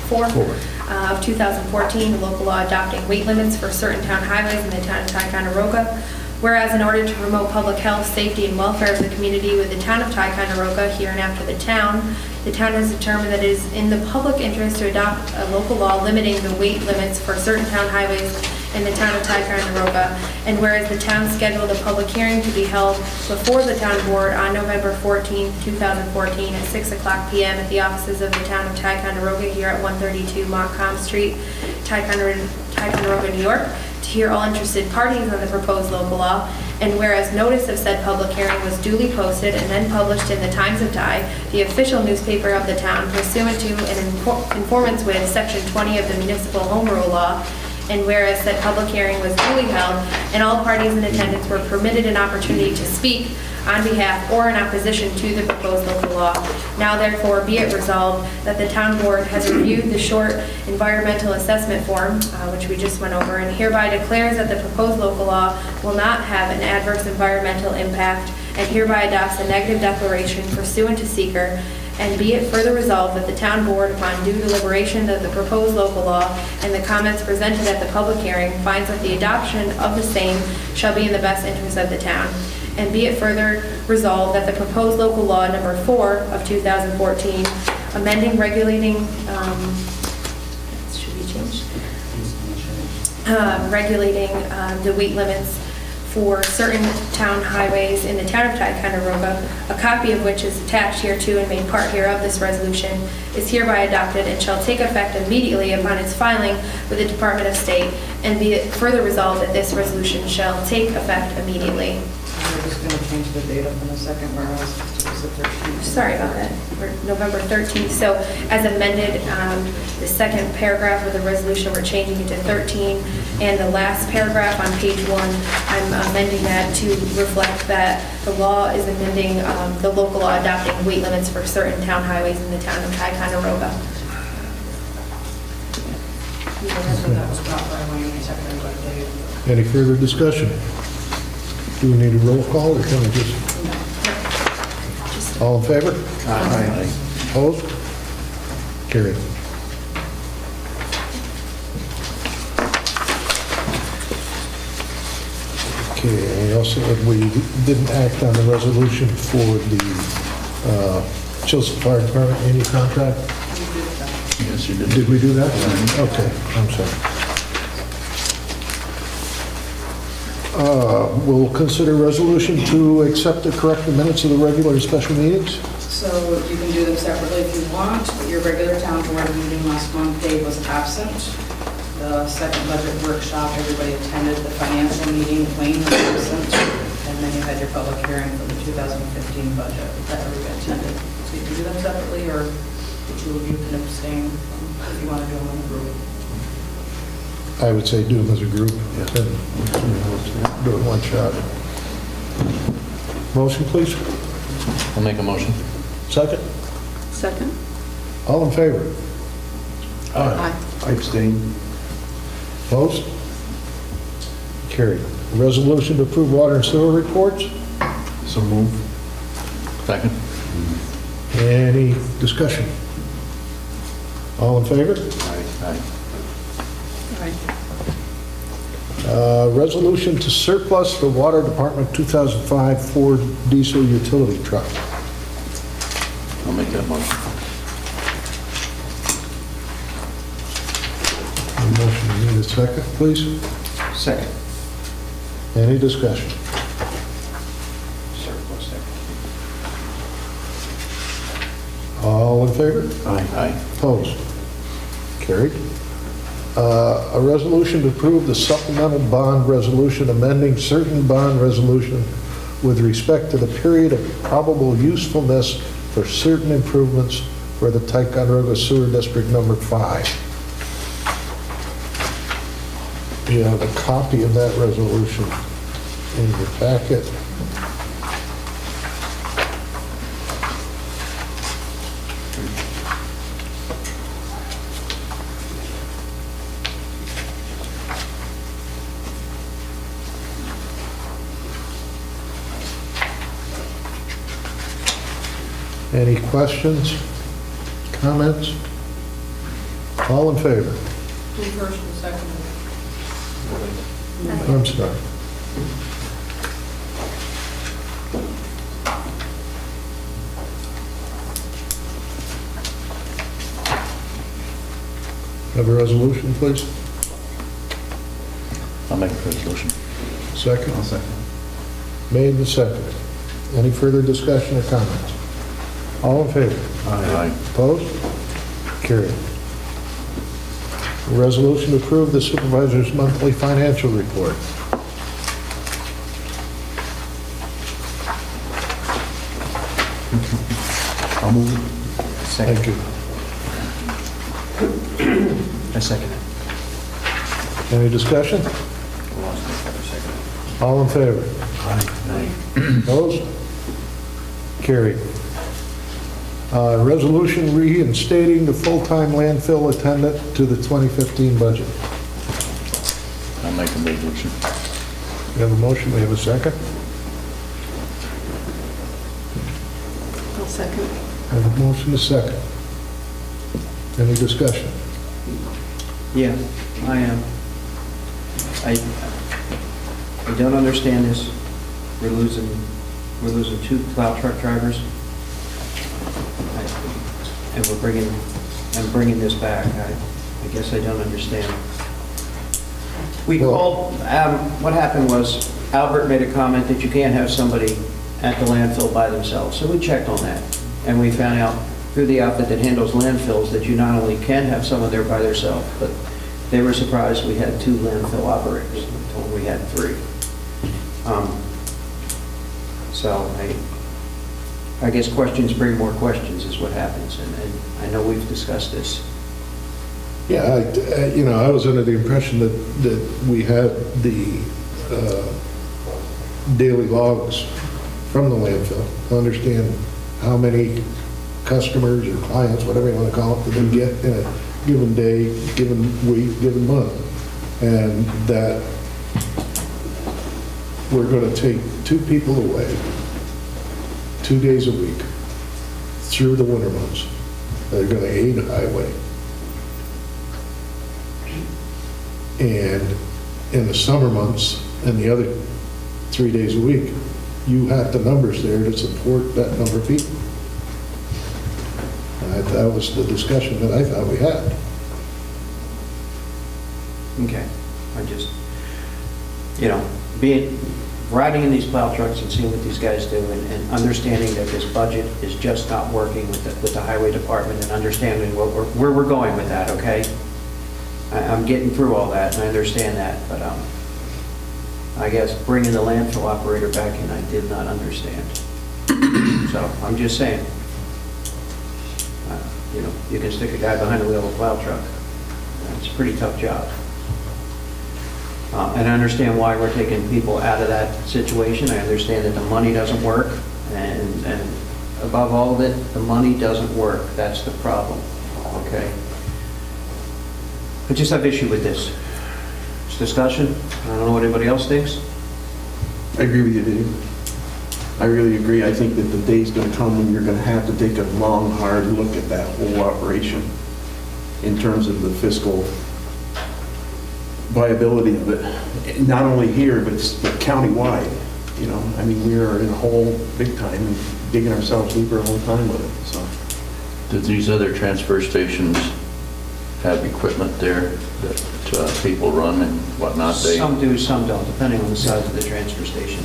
4 of 2014, local law adopting weight limits for certain town highways in the town of Ticonderoga. Whereas in order to promote public health, safety, and welfare of the community with the town of Ticonderoga, hereinafter the town has determined that it is in the public interest to adopt a local law limiting the weight limits for certain town highways in the town of Ticonderoga. And whereas the town scheduled a public hearing to be held before the town board on November 14, 2014 at 6:00 p.m. at the offices of the town of Ticonderoga here at 132 Montcalm Street, Ticonderoga, New York, to hear all interested parties on the proposed local law, and whereas notice of said public hearing was duly posted and then published in the Times of Ty, the official newspaper of the town, pursuant to and in conformance with Section 20 of the Municipal Home Rule Law, and whereas said public hearing was duly held and all parties in attendance were permitted an opportunity to speak on behalf or in opposition to the proposed local law. Now therefore be it resolved that the town board has reviewed the short environmental assessment form, which we just went over, and hereby declares that the proposed local law will not have an adverse environmental impact, and hereby adopts a negative declaration pursuant to seeker. And be it further resolved that the town board, upon due deliberation of the proposed local law and the comments presented at the public hearing, finds that the adoption of the same shall be in the best interest of the town. And be it further resolved that the proposed local law number 4 of 2014, amending, regulating, should be changed, regulating the weight limits for certain town highways in the town of Ticonderoga, a copy of which is attached hereto and made part hereof this resolution, is hereby adopted and shall take effect immediately upon its filing with the Department of State, and be it further resolved that this resolution shall take effect immediately. We're just going to change the date up in a second, whereas it was the 13th. Sorry about that, for November 13th. So as amended, the second paragraph of the resolution, we're changing it to 13. And the last paragraph on page 1, I'm amending that to reflect that the law is amending the local law adopting weight limits for certain town highways in the town of Ticonderoga. That was brought by Wayne, seconded by Dave. Any further discussion? Do we need a roll call, or can we just? All in favor? Aye. Opposed? Carried. Okay, we also, we didn't act on the resolution for the Chilson Fire Department annual contract. Yes, you did. Did we do that? Okay, I'm sorry. We'll consider resolution to accept the corrected minutes of the regular and special meetings. So you can do them separately if you want, but your regular town board meeting last month, Dave was absent. The second budget workshop, everybody attended. The financial meeting, Wayne was absent. And then you had your public hearing for the 2015 budget that everybody attended. So you can do them separately, or the two of you can abstain if you want to do them in a group. I would say do them as a group, and do it in one shot. Motion, please. I'll make a motion. Second. Second? All in favor? Aye. I abstain. Opposed? Carried. Resolution to approve water and sewer reports. So move. Second. Any discussion? All in favor? Aye. Aye. Resolution to surplus the Water Department 2005 Ford diesel utility truck. I'll make that motion. Motion, you need a second, please? Second. Any discussion? Surplus there. All in favor? Aye. Opposed? Carried. A resolution to approve the supplemental bond resolution amending certain bond resolution with respect to the period of probable usefulness for certain improvements for the Ticonderoga Sewer District Number 5. You have a copy of that resolution in your packet. Any questions, comments? All in favor? Who first and second? I'm sorry. Have a resolution, please? I'll make a resolution. Second? I'll second. Made and seconded. Any further discussion or comments? All in favor? Aye. Opposed? Carried. Resolution to approve the supervisor's monthly financial report. I'll move. Thank you. I second it. Any discussion? All in favor? Opposed? Carried. Resolution reinstating the full-time landfill attendant to the 2015 budget. I'll make a resolution. We have a motion, we have a second. I'll second. We have a motion, a second. Any discussion? Yeah, I am. I don't understand this. We're losing 2 plow truck drivers. And I'm bringing this back. I guess I don't understand. We called, what happened was Albert made a comment that you can't have somebody at the landfill by themselves. So we checked on that. And we found out through the outfit that handles landfills that you not only can have someone there by themselves, but they were surprised we had 2 landfill operators. We told them we had 3. So I guess questions bring more questions is what happens. And I know we've discussed this. Yeah, I was under the impression that we had the daily logs from the landfill to understand how many customers or clients, whatever you want to call it, that they get in a given day, given week, given month. And that we're going to take 2 people away, 2 days a week, through the winter months. They're going to aid the highway. And in the summer months and the other 3 days a week, you have the numbers there to support that number of people. And that was the discussion that I thought we had. Okay, I just, riding in these plow trucks and seeing what these guys do and understanding that this budget is just not working with the highway department and understanding where we're going with that, okay? I'm getting through all that and I understand that, but I guess bringing the landfill operator back in, I did not understand. So I'm just saying, you can stick a guy behind the wheel of a plow truck. It's a pretty tough job. And I understand why we're taking people out of that situation. I understand that the money doesn't work, and above all of it, the money doesn't work. That's the problem, okay? I just have issue with this. It's discussion. I don't know what anybody else thinks. I agree with you, Dave. I really agree. I think that the day's going to come when you're going to have to take a long, hard look at that whole operation in terms of the fiscal viability of it, not only here, but countywide. I mean, we are in a hole big time and digging ourselves deeper all the time with it, so. Do these other transfer stations have equipment there that people run and whatnot? Some do, some don't, depending on the size of the transfer station.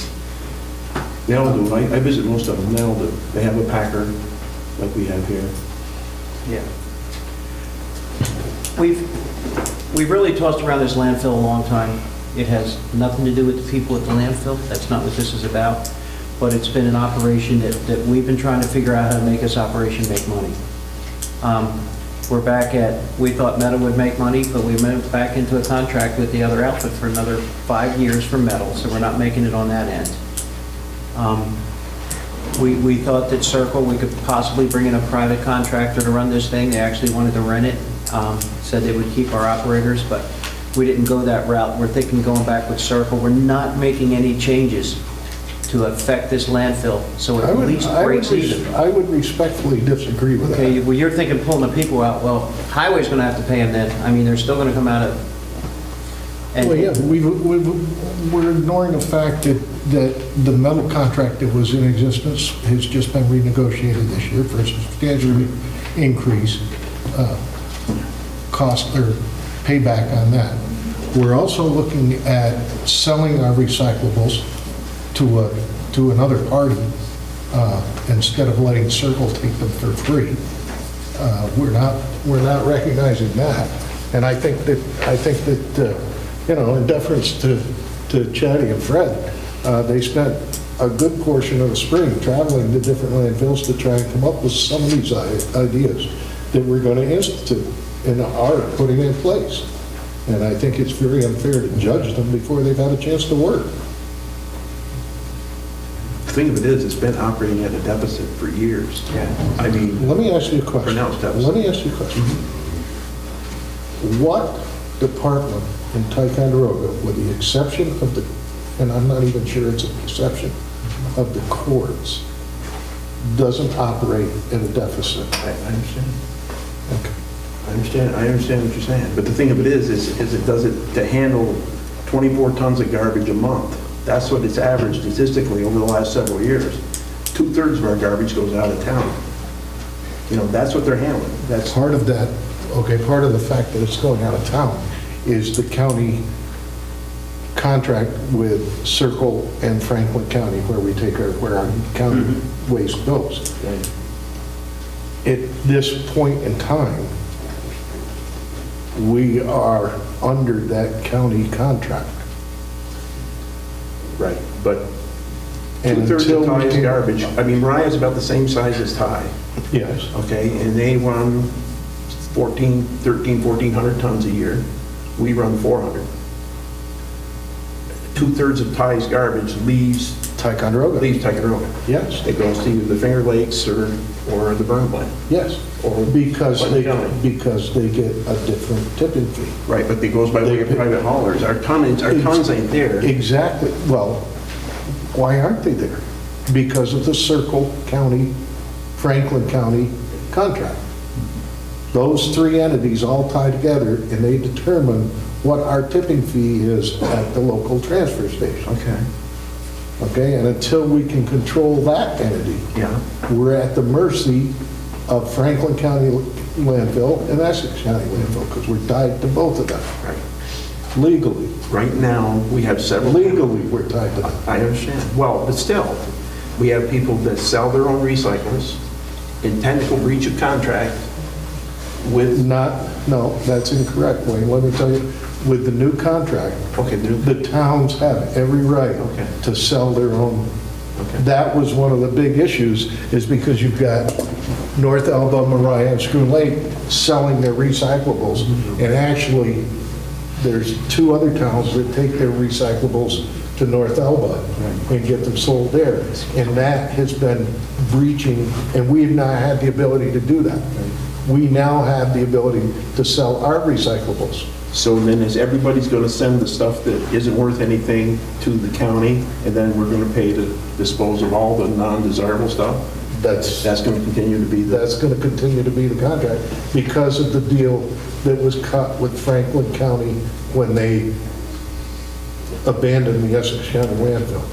They all do. I visit most of them. They all do. They have a packer like we have here. Yeah. We've really tossed around this landfill a long time. It has nothing to do with the people at the landfill. That's not what this is about. But it's been an operation that we've been trying to figure out how to make this operation make money. We're back at, we thought metal would make money, but we went back into a contract with the other outfit for another 5 years for metal, so we're not making it on that end. We thought that Circle, we could possibly bring in a private contractor to run this thing. They actually wanted to rent it. Said they would keep our operators, but we didn't go that route. We're thinking going back with Circle. We're not making any changes to affect this landfill, so it at least breaks even. I would respectfully disagree with that. Okay, well, you're thinking pulling the people out. Well, highway's going to have to pay them then. I mean, they're still going to come out of... Well, yeah, we're ignoring the fact that the metal contract that was in existence has just been renegotiated this year for a substantially increased cost or payback on that. We're also looking at selling our recyclables to another party instead of letting Circle take them for free. We're not recognizing that, and I think that in deference to Chatty and Fred, they spent a good portion of the spring traveling to different landfills to try and come up with some of these ideas that we're going to institute and are putting in place. And I think it's very unfair to judge them before they've had a chance to work. The thing of it is, it's been operating at a deficit for years. Yeah. I mean, Let me ask you a question. Pronounced deficit. Let me ask you a question. What department in Ticonderoga, with the exception of and I'm not even sure it's an exception, of the courts, doesn't operate at a deficit? I understand. Okay. I understand what you're saying. But the thing of it is it does it to handle 24 tons of garbage a month. That's what it's averaged statistically over the last several years. 2/3 of our garbage goes out of town. That's what they're handling. That's Part of that, okay, part of the fact that it's going out of town is the county contract with Circle and Franklin County, where our county waste goes. right. At this point in time, we are under that county contract. Right. But And 2/3 until of we Ty's can- garbage, I mean, Mariah's about the same size as Ty, Yes. okay? And they run 1,400 tons a year. We run 400. 2/3 of Ty's garbage leaves Ticonderoga. Ticonderoga. Yes, It goes to either the Finger Lakes or the burn plant. yes. Or Because Clinton County. because they get a different tipping fee. Right, but it goes by way of private haulers. Our tons ain't there. Exactly. Well, Why aren't they there? Because of the Circle County, Franklin County contract. Those three entities all tie together and they determine what our tipping fee is at the local transfer station. Okay. Okay, and until we can control that entity, Yeah. we're at the mercy of Franklin County landfill and Essex County landfill, because we're tied to both of them. Right. Legally, Right now, we have several. legally, we're tied to them. I understand. Well, but still, we have people that sell their own recyclables in technical breach of contract with, No, that's incorrect, Wayne. Let me tell you, with the new contract, okay, the towns have every right Okay. to sell their own. Okay. That was one of the big issues, is because you've got North Elba, Mariah, and Schroon Lake selling their recyclables. And actually, there's two other towns that take their recyclables to North Elba and get them sold there. And that has been breaching, and we've not had the ability to do that. We now have the ability to sell our recyclables. so then is everybody's going to send the stuff that isn't worth anything to the county, and then we're going to pay to dispose of all the non-desirable stuff? That's going to continue to be the... That's going to continue to be the contract because of the deal that was cut with Franklin County when they abandoned the Essex County landfill.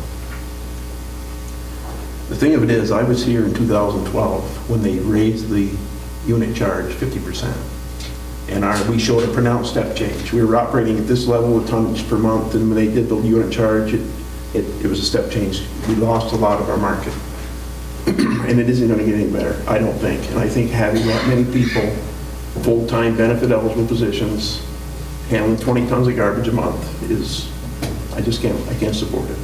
The thing of it is, I was here in 2012 when they raised the unit charge 50%. And we showed a pronounced step change. We were operating at this level of tonnage per month, and when they did the unit charge, it was a step change. We lost a lot of our market. And it isn't going to get any better, I don't think. And I think having that many people, full-time benefit eligible positions, handling 20 tons of garbage a month is, I can't support it.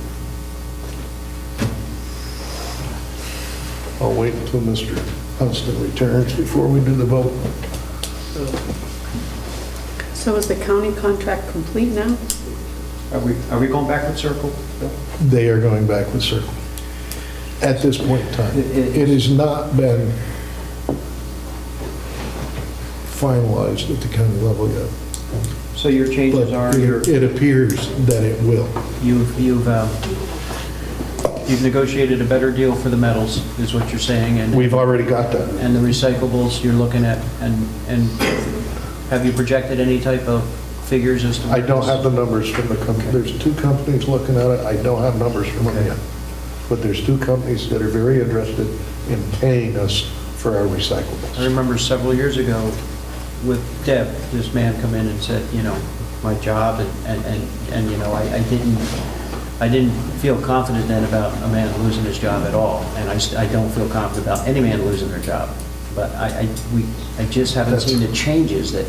I'll wait until Mr. Hunston returns before we do the vote. So is the county contract complete now? Are we going back with Circle, Bill? They are going back with Circle at this point in time. It has not been finalized at the county level yet. So your changes But are, it appears that it will. you've negotiated a better deal for the metals, is what you're saying, and We've already got that. and the recyclables you're looking at, and have you projected any type of figures as to? I don't have the numbers from the company. There's two companies looking at it. I don't have numbers from them yet. But there's two companies that are very interested in paying us for our I recyclables. remember several years ago with Deb, this man come in and said, you know, my job, and you know, I didn't feel confident then about a man losing his job at all, and I don't feel confident about any man losing their job. But I just haven't seen the changes that,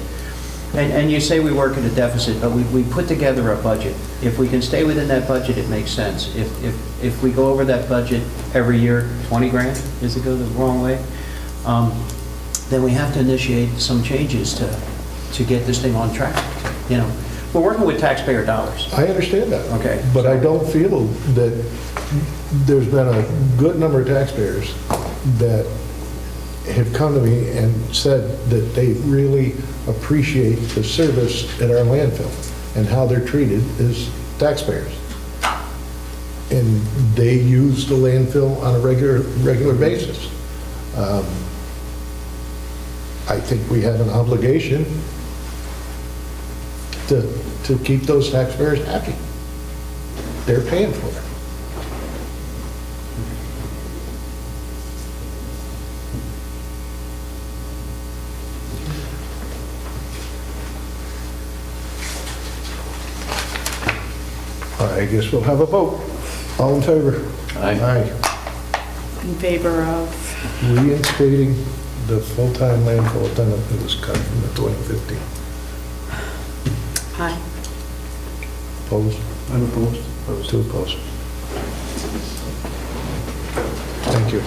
and you say we work at a deficit, but we put together a budget. If we can stay within that budget, it makes sense. If we go over that budget every year, 20 grand, is it go the wrong way? Then we have to initiate some changes to get this thing on track. You know, we're working with taxpayer dollars. I understand that. Okay. But I don't feel that there's been a good number of taxpayers that have come to me and said that they really appreciate the service at our landfill and how they're treated as taxpayers. And they use the landfill on a regular basis. I think we have an obligation to keep those taxpayers happy. They're paying for it. I guess we'll have a vote. All in favor? Aye. In favor of, Reinstating the full-time landfill attendant that was cut from the 2015. aye. Opposed? I'm opposed. Two opposed. Thank you.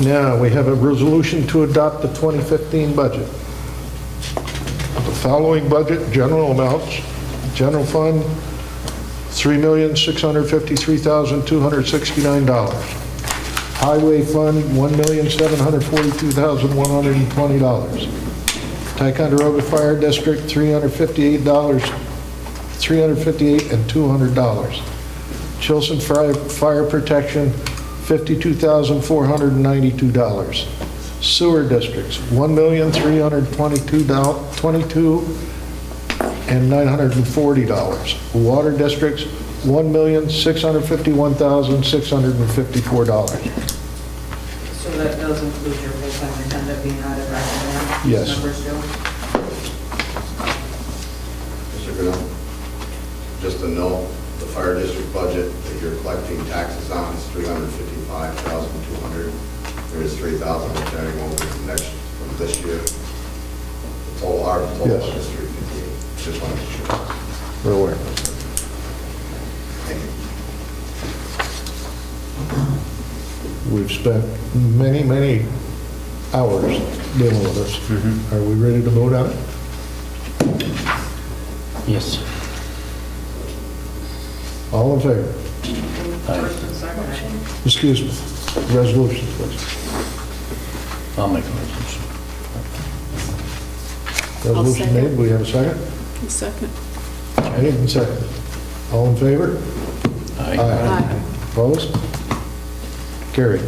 Now, we have a resolution to adopt the 2015 budget. The following budget, general amounts: general fund, $3,653,269. Highway fund, $1,742,120. Ticonderoga Fire District, $358 and $200. Chilson Fire Protection, $52,492. Sewer districts, $1,322,940. Water districts, $1,651,654. So that does include your full-time attendant being added back in there? Yes. Numbers do? Mr. Goodell, just a note, the fire district budget that you're collecting taxes on is $355,200. There is $3,000 carrying over from this year. The total, our total Yes. budget is $358. Just wanted to show. We're aware. Thank you. We've spent many, many hours dealing with this. Are we ready to vote on it? Yes. All in favor? First and second. Excuse me. Resolution, please. I'll make a resolution. Resolution second. made, we have a second? Second. Made and second. All in favor? Aye. Opposed? Carried.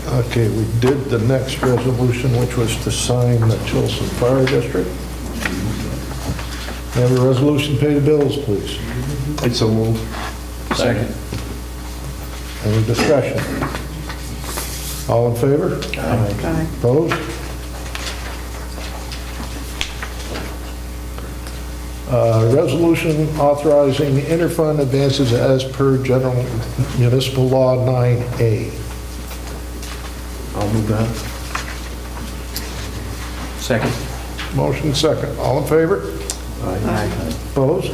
Okay, we did the next resolution, which was to sign the Chilson Fire District. May I have a resolution, pay the bills, please. It's so moved. Second. Any discussion? All in favor? Aye. Opposed? Resolution authorizing interfund advances as per General Municipal Law 9A. I'll move that. Second. Motion second. All in favor? Aye. Opposed?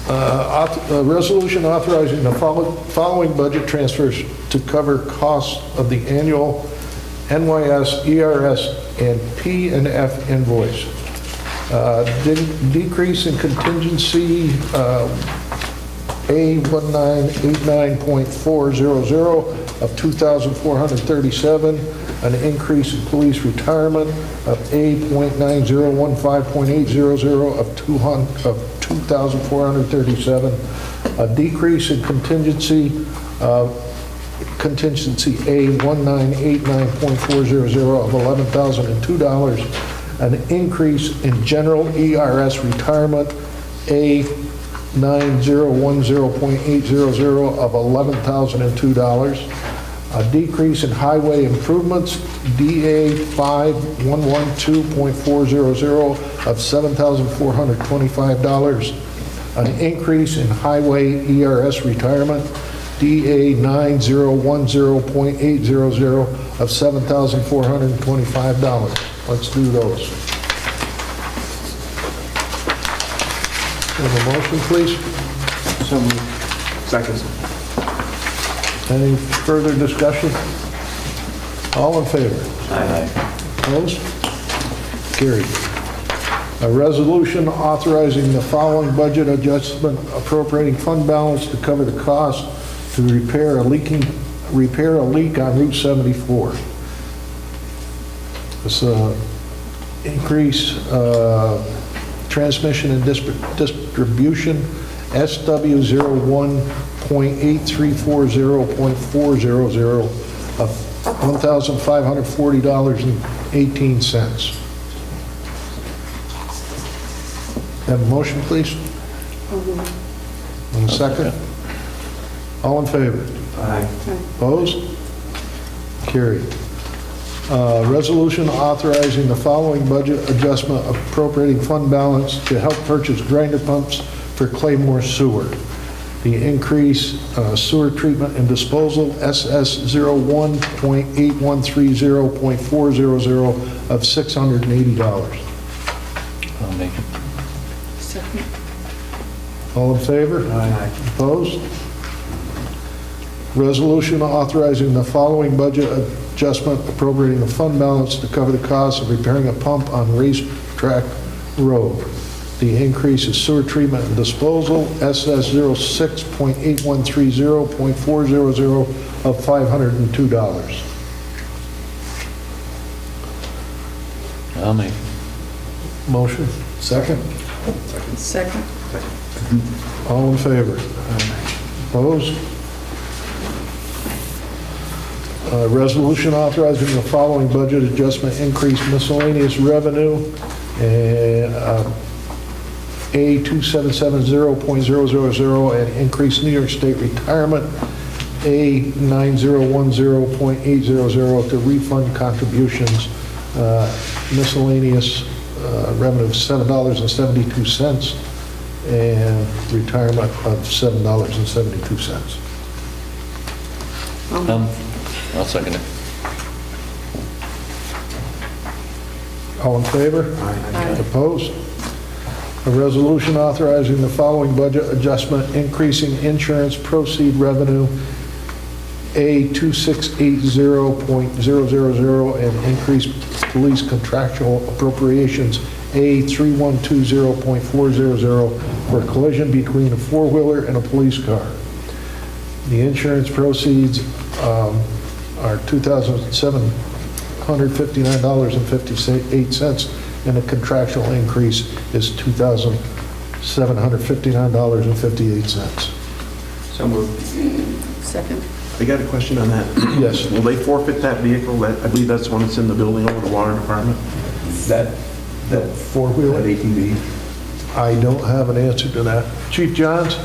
A resolution authorizing the following budget transfers to cover costs of the annual NYS, ERS, and P&F invoice. Decrease in contingency A1989.400 of $2,437, an increase in police retirement of A.9015.800 of $2,437, a decrease in contingency A1989.400 of $11,002, an increase in general ERS retirement A9010.800 of $11,002, a decrease in highway improvements DA5112.400 of $7,425, an increase in highway ERS retirement DA9010.800 of $7,425. Let's do those. Have a motion, please? So moved. Second. Any further discussion? All in favor? Aye. Opposed? Carried. A resolution authorizing the following budget adjustment appropriating fund balance to cover the cost to repair a leak on Route 74. This increase transmission and distribution SW01.8340.400 of $1,540.18. Have a motion, please? And a second? All in favor? Aye. Opposed? Carried. Resolution authorizing the following budget adjustment appropriating fund balance to help purchase grinder pumps for Claymore Sewer. The increase sewer treatment and disposal SS01.8130.400 of $680. I'll make it. Second. All in favor? Aye. Opposed? Resolution authorizing the following budget adjustment appropriating the fund balance to cover the cost of repairing a pump on Racetrack Road. The increase is sewer treatment and disposal, SS06.8130.400 of $502. I'll make it. Motion, second. Second. All in favor? Opposed? Resolution authorizing the following budget adjustment, increase miscellaneous revenue, and A2770.000, and increase New York State retirement, A9010.800, to refund contributions, miscellaneous revenue of $7.72, and retirement of $7.72. I'll second it. All in favor? Aye. Opposed? A resolution authorizing the following budget adjustment, increasing insurance proceed revenue, A2680.000, and increase police contractual appropriations, A3120.400, for collision between a four-wheeler and a police car. The insurance proceeds are $2,759.58, and the contractual increase is $2,759.58. So moved. Second. I got a question on that. Yes. Will they forfeit that vehicle? I believe that's the one that's in the building over the water department? That Four-wheeler? ATV? I don't have an answer to that. Chief Johns,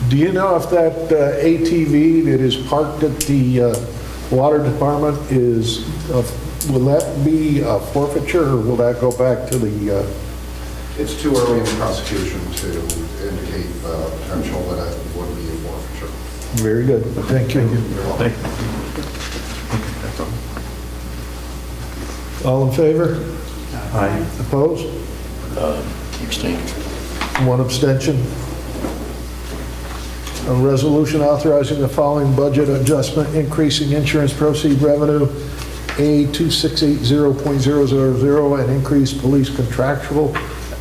do you know if that ATV that is parked at the water department will that be a forfeiture, or will that go back to the... It's too early in the prosecution to indicate potential that it would be a forfeiture. Very good, thank you. Thank you. All in favor? Aye. Opposed? Abstain. One abstention. A resolution authorizing the following budget adjustment, increasing insurance proceed revenue, A2680.000, and increase police contractual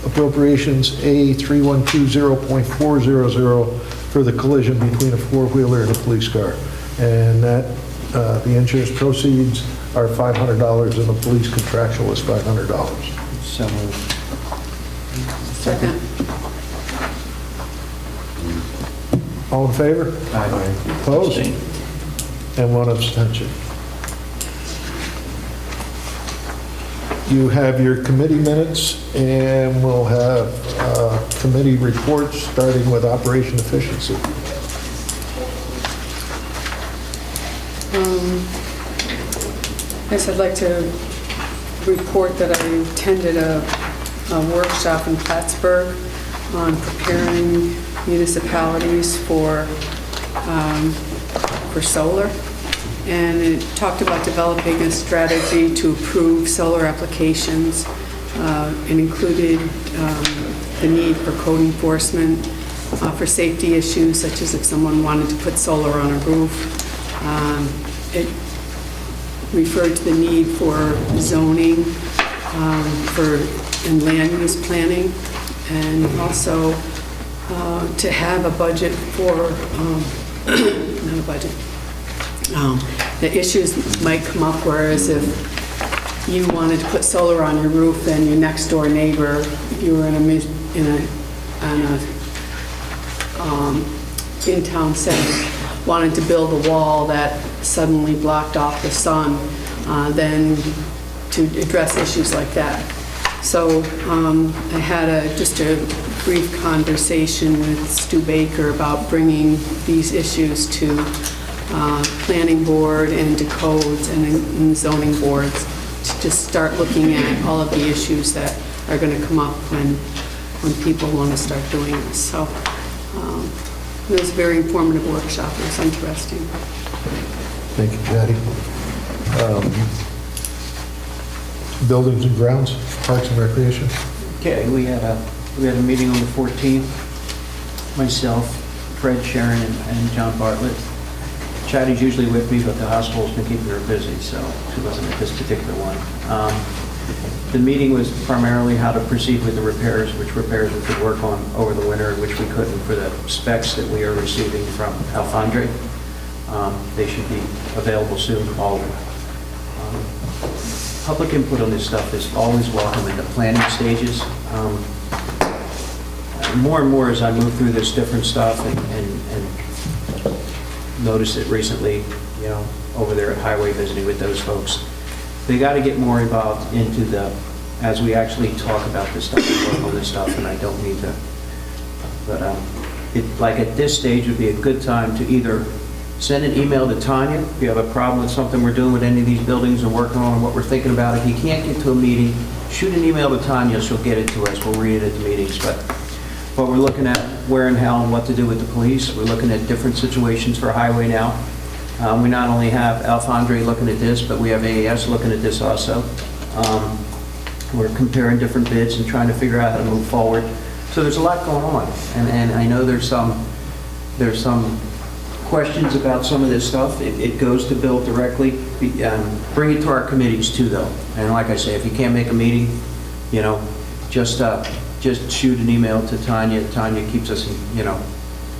appropriations, A3120.400, for the collision between a four-wheeler and a police car. And that, the insurance proceeds are $500, and the police contractual is $500. So moved. Second. All in favor? Aye. Opposed? Abstain. And one abstention. You have your committee minutes, and we'll have committee reports, starting with operation efficiency. Yes, I'd like to report that I attended a workshop in Plattsburgh on preparing municipalities for solar. And it talked about developing a strategy to approve solar applications. It included the need for code enforcement, for safety issues, such as if someone wanted to put solar on a roof. It referred to the need for zoning, and land use planning, and also to have a budget for, not a budget, the issues might come up, whereas if you wanted to put solar on your roof and your next door neighbor, if you were in-town setting, wanted to build a wall that suddenly blocked off the sun, then to address issues like that. So I had just a brief conversation with Stu Baker about bringing these issues to planning board and to codes and zoning boards to just start looking at all of the issues that are going to come up when people want to start doing this. So it was a very informative workshop. It was interesting. Thank you, Patty. Buildings and grounds, parks and recreation. Okay, we had a meeting on the 14th, myself, Fred, Sharon, and John Bartlett. Chatty's usually with me, but the hospital's been keeping her busy, so she wasn't at this particular one. The meeting was primarily how to proceed with the repairs, which repairs we could work on over the winter, which we couldn't for the specs that we are receiving from Alfondre. They should be available soon, all of them. public input on this stuff is always welcome in the planning stages. More and more as I move through this different stuff and noticed it recently, you know, over there at Highway visiting with those folks, they got to get more involved into as we actually talk about this stuff and work on this stuff, and I don't mean to, but like at this stage would be a good time to either send an email to Tanya if you have a problem with something we're doing with any of these buildings and working on what we're thinking about. If you can't get to a meeting, shoot an email to Tanya, she'll get it to us, we'll read it at the meetings. But we're looking at where and how and what to do with the police. We're looking at different situations for highway now. We not only have Alfondre looking at this, but we have AAS looking at this also. We're comparing different bids and trying to figure out how to move forward. So there's a lot going on, and I know there's some questions about some of this stuff. It goes to Bill directly. Bring it to our committees too, though. And like I say, if you can't make a meeting, you know, just shoot an email to Tanya. Tanya keeps us, you know,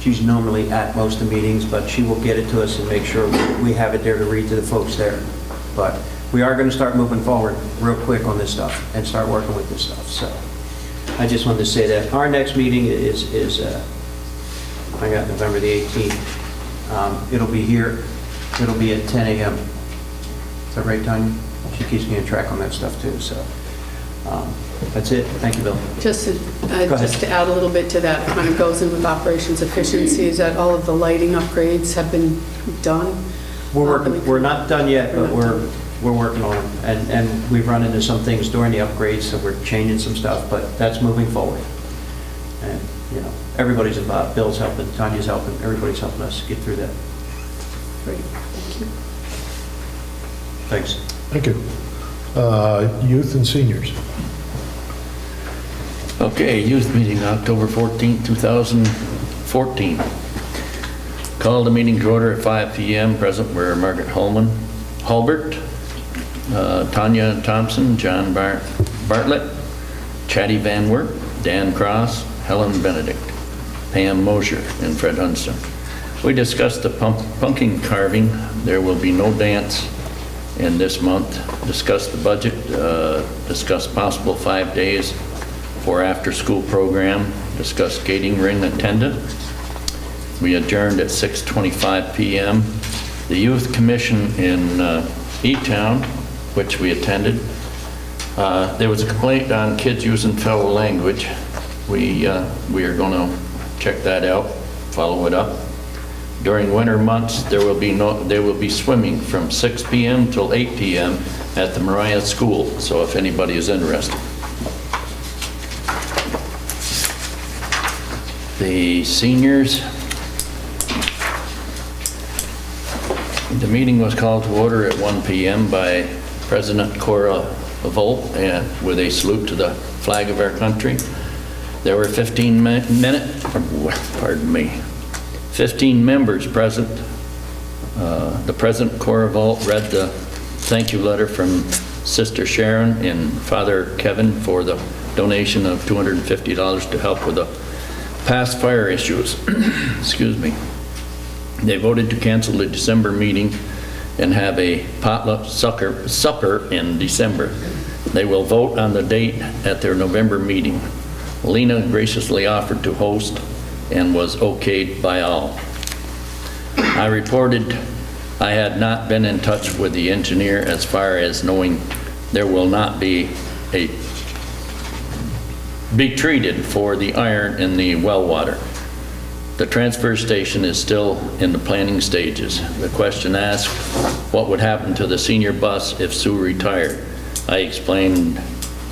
she's normally at most of the meetings, but she will get it to us and make sure we have it there to read to the folks there. But we are going to start moving forward real quick on this stuff and start working with this stuff. So I just wanted to say that our next meeting is I got November the 18th. It'll be here. It'll be at 10 a.m. Is that right, Tanya? She keeps me on track on that stuff too. So that's it. Thank you, Bill. Just to add a little bit to that, it kind of goes in with operations efficiency, is that all of the lighting upgrades have been done. We're not done yet, but we're working on them. And we've run into some things during the upgrades, so we're changing some stuff, but that's moving forward. And, you know, everybody's involved. Bill's helping, Tanya's helping, everybody's helping us get through that. Great, thank you. Thanks. Thank you. Youth and seniors. Okay, youth meeting, October 14, 2014. Call the meeting to order at 5 p.m. Present were Margaret Hulbert, Tanya Thompson, John Bartlett, Chatty Van Wert, Dan Cross, Helen Benedict, Pam Mosher, and Fred Hunstone. We discussed the pumpkin carving. There will be no dance in this month. Discussed the budget, discussed possible 5 days for after-school program, discussed skating ring attendant. We adjourned at 6:25 p.m. The Youth Commission in E-Town, which we attended, there was a complaint on kids using foul language. We are going to check that out, follow it up. During winter months, there will be swimming from 6 p.m. till 8 p.m. at the Mariah School. So if anybody is interested. The seniors. The meeting was called to order at 1 p.m. by President Cora Volt and with a salute to the flag of our country. There were 15 members present. The President Cora Volt read the thank you letter from Sister Sharon and Father Kevin for the donation of $250 to help with the past fire issues. Excuse me. They voted to cancel the December meeting and have a potluck supper in December. They will vote on the date at their November meeting. Lena graciously offered to host and was okayed by all. I reported I had not been in touch with the engineer as far as knowing there will not be treated for the iron in the well water. The transfer station is still in the planning stages. The question asked, what would happen to the senior bus if Sue retired? I explained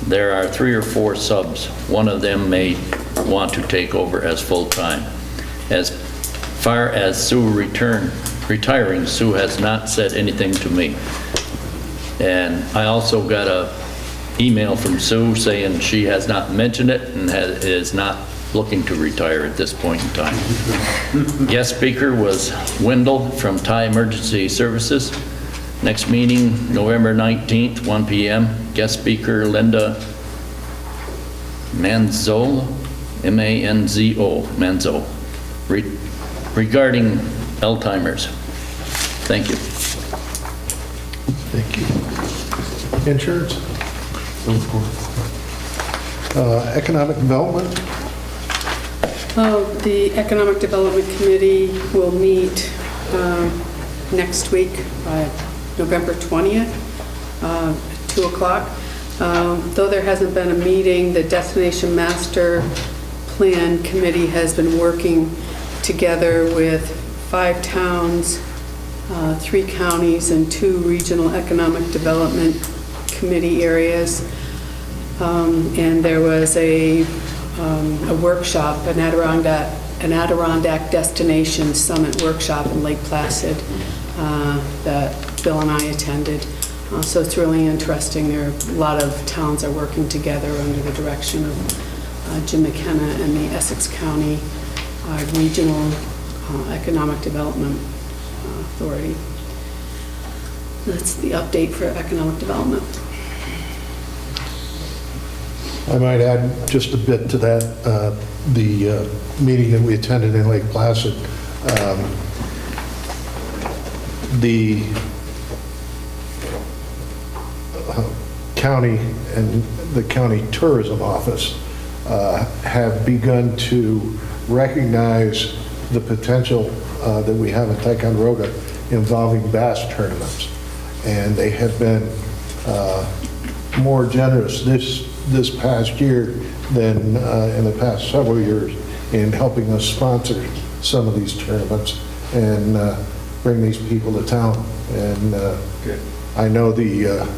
there are 3 or 4 subs. One of them may want to take over as full-time. As far as Sue retiring, Sue has not said anything to me. And I also got a email from Sue saying she has not mentioned it and is not looking to retire at this point in time. Guest speaker was Wendell from Thai Emergency Services. Next meeting, November 19th, 1 p.m. Guest speaker Linda Manzo, M-A-N-Z-O, Manzo, regarding Alzheimer's. Thank you. Thank you. Insurance? Economic development? The Economic Development Committee will meet next week, November 20th, 2 o'clock. Though there hasn't been a meeting, the Destination Master Plan Committee has been working together with 5 towns, 3 counties, and 2 regional economic development committee areas. And there was a workshop, an Adirondack Destination Summit workshop in Lake Placid that Bill and I attended. So it's really interesting. There are a lot of towns are working together under the direction of Jim McKenna and the Essex County Regional Economic Development Authority. That's the update for economic development. I might add just a bit to that. The meeting that we attended in Lake Placid, the county and the county tourism office have begun to recognize the potential that we have in Ticonderoga involving bass tournaments. And they have been more generous this past year than in the past several years in helping us sponsor some of these tournaments and bring these people to town. And I know the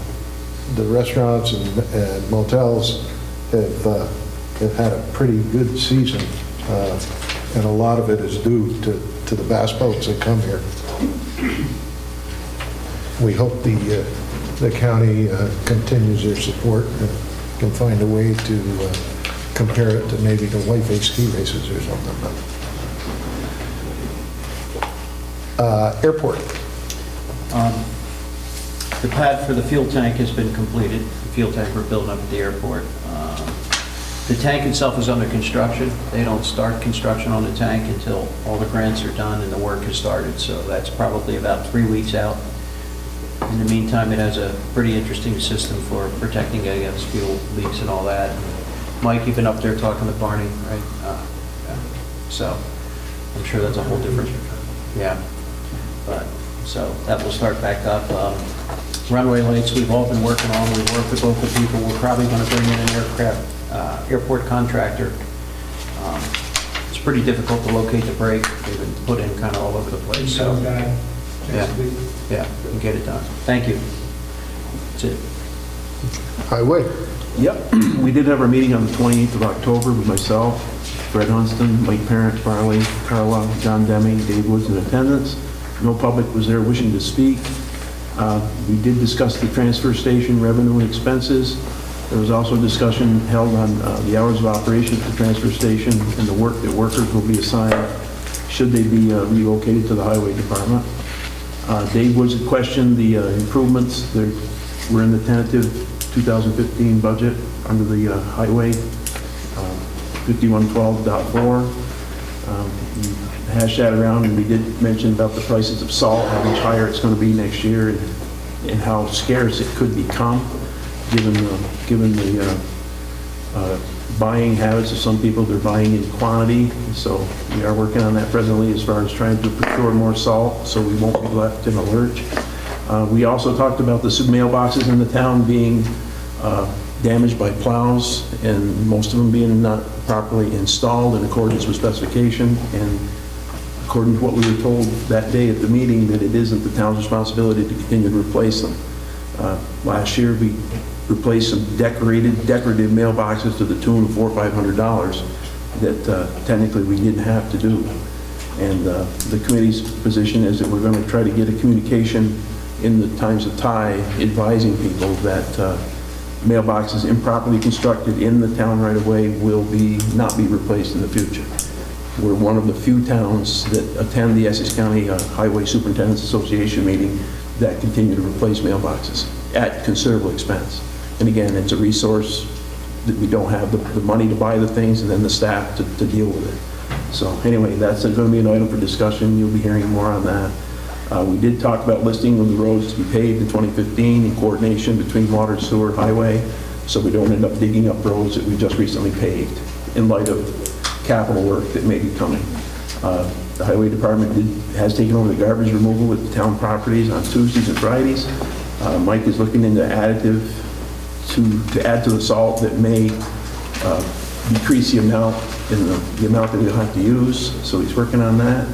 restaurants and motels have had a pretty good season, and a lot of it is due to the bass boats that come here. We hope the county continues their support and can find a way to compare it to maybe the whiteface ski races or something. Airport. The pad for the fuel tank has been completed. The fuel tank we're building up at the airport. The tank itself is under construction. They don't start construction on the tank until all the grants are done and the work has started. So that's probably about 3 weeks out. In the meantime, it has a pretty interesting system for protecting against fuel leaks and all that. Mike, you've been up there talking to Barney, right? Yeah. So I'm sure that's a whole different, yeah. But so that will start back up. Runway lights we've all been working on. We've worked with local people. We're probably going to bring in an airport contractor. It's pretty difficult to locate the brake. They've been put in kind of all over the place. So yeah, and get it done. Thank you. That's it. Highway. Yep, we did have our meeting on the 28th of October with myself, Fred Hunston, Mike Parent, Farley, Carlisle, John Deming, Dave Woods in attendance. No public was there wishing to speak. We did discuss the transfer station revenue and expenses. There was also a discussion held on the hours of operation at the transfer station and the work that workers will be assigned should they be relocated to the highway department. Dave Woods had questioned the improvements that were in the tentative 2015 budget under the highway 5112.4. We hashed that around, and we did mention about the prices of salt, how much higher it's going to be next year, and how scarce it could become, given the buying habits of some people. They're buying in quantity, so we are working on that presently as far as trying to procure more salt, so we won't be left in a lurch. We also talked about the mailboxes in the town being damaged by plows, and most of them being not properly installed in accordance with specification, and according to what we were told that day at the meeting, that it isn't the town's responsibility to continue to replace them. Last year, we replaced some decorative mailboxes to the tune of $400 or $500 that technically we didn't have to do. And the committee's position is that we're going to try to get a communication in the times of tie advising people that mailboxes improperly constructed in the town right of way will not be replaced in the future. We're one of the few towns that attend the Essex County Highway Superintendents Association meeting that continue to replace mailboxes at considerable expense. And again, it's a resource that we don't have the money to buy the things and then the staff to deal with it. So anyway, that's going to be an item for discussion. You'll be hearing more on that. We did talk about listing of the roads to be paved in 2015 in coordination between water, sewer, highway, so we don't end up digging up roads that we just recently paved in light of capital work that may be coming. The highway department has taken over the garbage removal with town properties on Tuesdays and Fridays. Mike is looking into additive to add to the salt that may decrease the amount that we'll have to use, so he's working on that.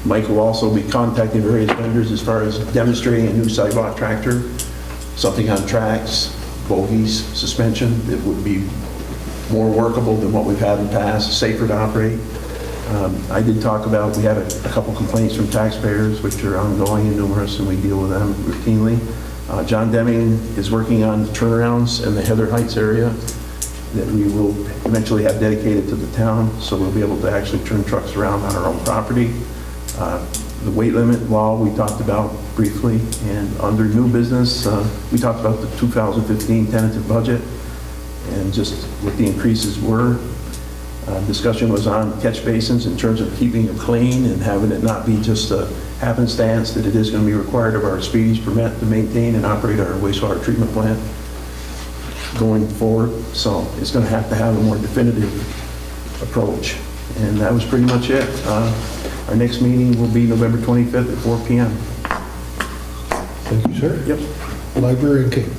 Mike will also be contacting various vendors as far as demonstrating a new sidewalk tractor, something on tracks, bogies, suspension that would be more workable than what we've had in the past, safer to operate. I did talk about, we had a couple complaints from taxpayers, which are ongoing and numerous, and we deal with them routinely. John Deming is working on turnarounds in the Heather Heights area that we will eventually have dedicated to the town, so we'll be able to actually turn trucks around on our own property. The weight limit law we talked about briefly, and under new business, we talked about the 2015 tentative budget and just what the increases were. Discussion was on catch basins in terms of keeping them clean and having it not be just a happenstance that it is going to be required of our species permit to maintain and operate our wastewater treatment plant going forward. So it's going to have a more definitive approach. And that was pretty much it. Our next meeting will be November 25th at 4 p.m. Thank you, sir. Yep. Library and King.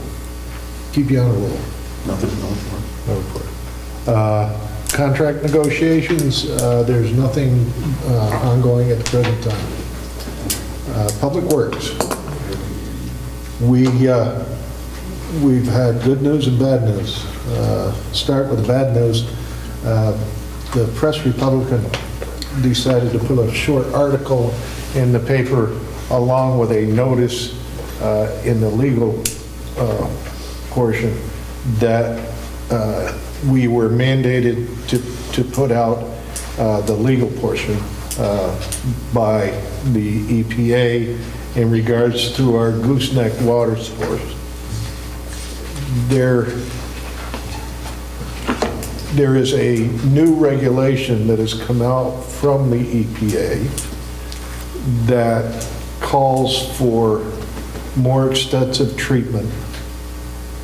Keep you on a roll. Nothing to know for. No report. Contract negotiations, there's nothing ongoing at the present time. Public Works. We've had good news and bad news. Start with the bad news. The Press Republican decided to put a short article in the paper along with a notice in the legal portion that we were mandated to put out the legal portion by the EPA in regards to our gooseneck water source. There is a new regulation that has come out from the EPA that calls for more extensive treatment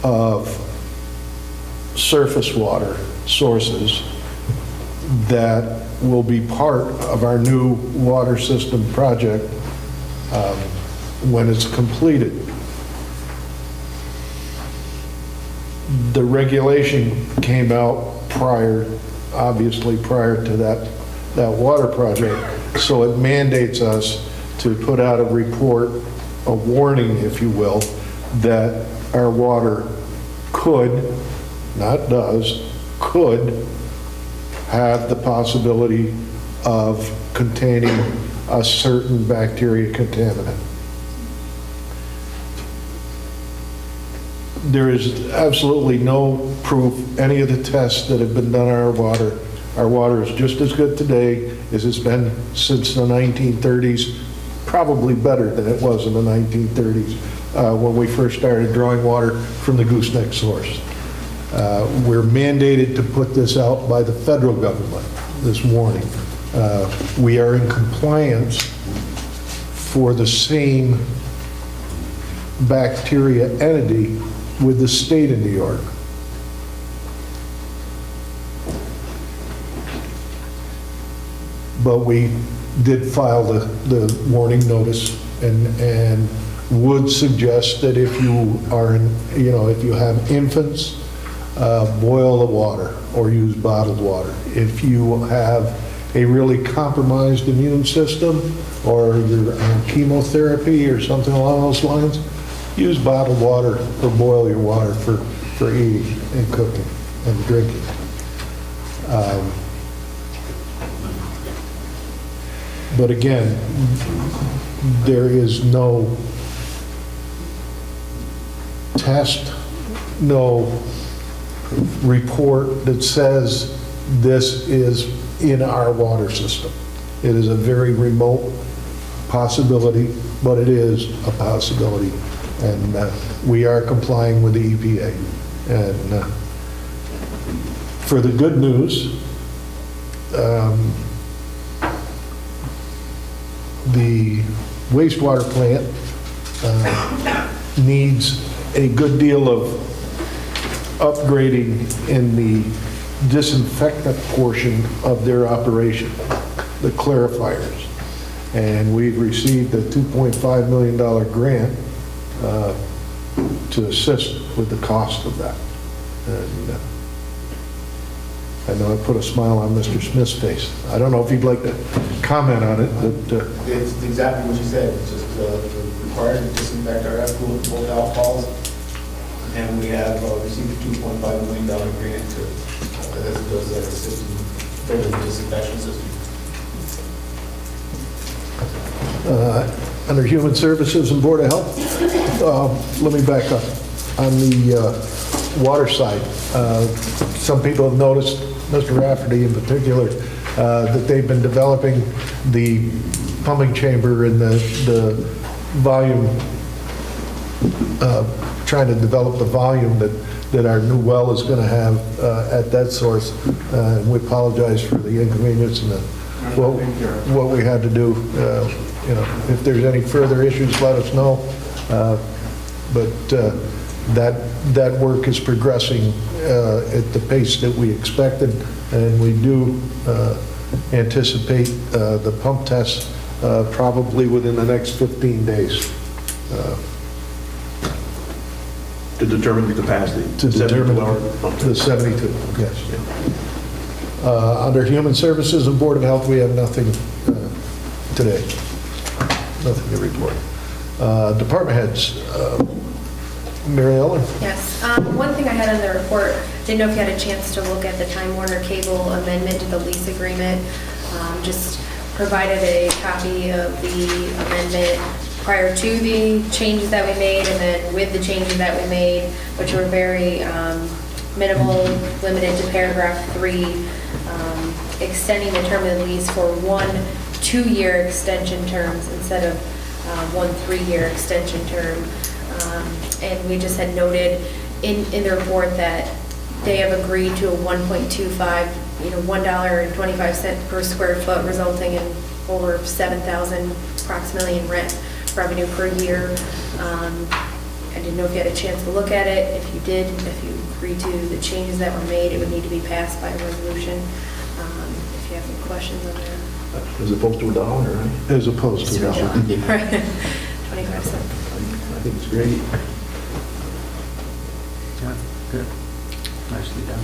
of surface water sources that will be part of our new water system project when it's completed. The regulation came out obviously prior to that water project, so it mandates us to put out a report, a warning, if you will, that our water could, not does, could have the possibility of containing a certain bacteria contaminant. There is absolutely no proof, any of the tests that have been done on our water is just as good today as it's been since the 1930s, probably better than it was in the 1930s when we first started drawing water from the gooseneck source. We're mandated to put this out by the federal government, this warning. We are in compliance for the same bacteria entity with the state of New York. But we did file the warning notice and would suggest that if you are if you have infants, boil the water or use bottled water. If you have a really compromised immune system or you're on chemotherapy or something along those lines, use bottled water or boil your water for eating and cooking and drinking. But again, there is no test, no report that says this is in our water system. It is a very remote possibility, but it is a possibility. And we are complying with the EPA. And for the good news, the wastewater plant needs a good deal of upgrading in the disinfectant portion of their operation, the clarifiers. And we've received a $2.5 million grant to assist with the cost of that. And I know I put a smile on Mr. Smith's face. I don't know if you'd like to comment on it, but... It's exactly what you said, it's just required to disinfect our effluent, both alcohols, and we have received a $2.5 million grant to, does that assist in building the disinfection system. Under Human Services and Board of Health, let me back up. On the water side, some people have noticed, Mr. Rafferty in particular, that they've been developing the pumping chamber and the volume, trying to develop the volume that our new well is going to have at that source. And we apologize for the inconvenience and what we had to do. You know, if there's any further issues, let us know. But that work is progressing at the pace that we expected, and we do anticipate the pump test probably within the next 15 days. To determine the capacity. To determine the 72, yes. Under Human Services and Board of Health, we have nothing today. Nothing to report. Department heads. Mary Ellen? Yes. One thing I had on the report, didn't know if you had a chance to look at the Time Warner Cable amendment to the lease agreement. Just provided a copy of the amendment prior to the changes that we made, and then with the changes that we made, which were very minimal, limited to paragraph 3, extending the term of the lease for 1 2-year extension terms instead of 1 3-year extension term. And we just had noted in the report that they have agreed to a 1.25, $1.25 per square foot, resulting in over $7,000 approximately in rent revenue per year. I didn't know if you had a chance to look at it. If you did, if you agreed to the changes that were made, it would need to be passed by a resolution. If you have any questions on that. As opposed to $1, right? As opposed to $1. Right. 25 cents. I think it's great. Yeah, good. Nicely done.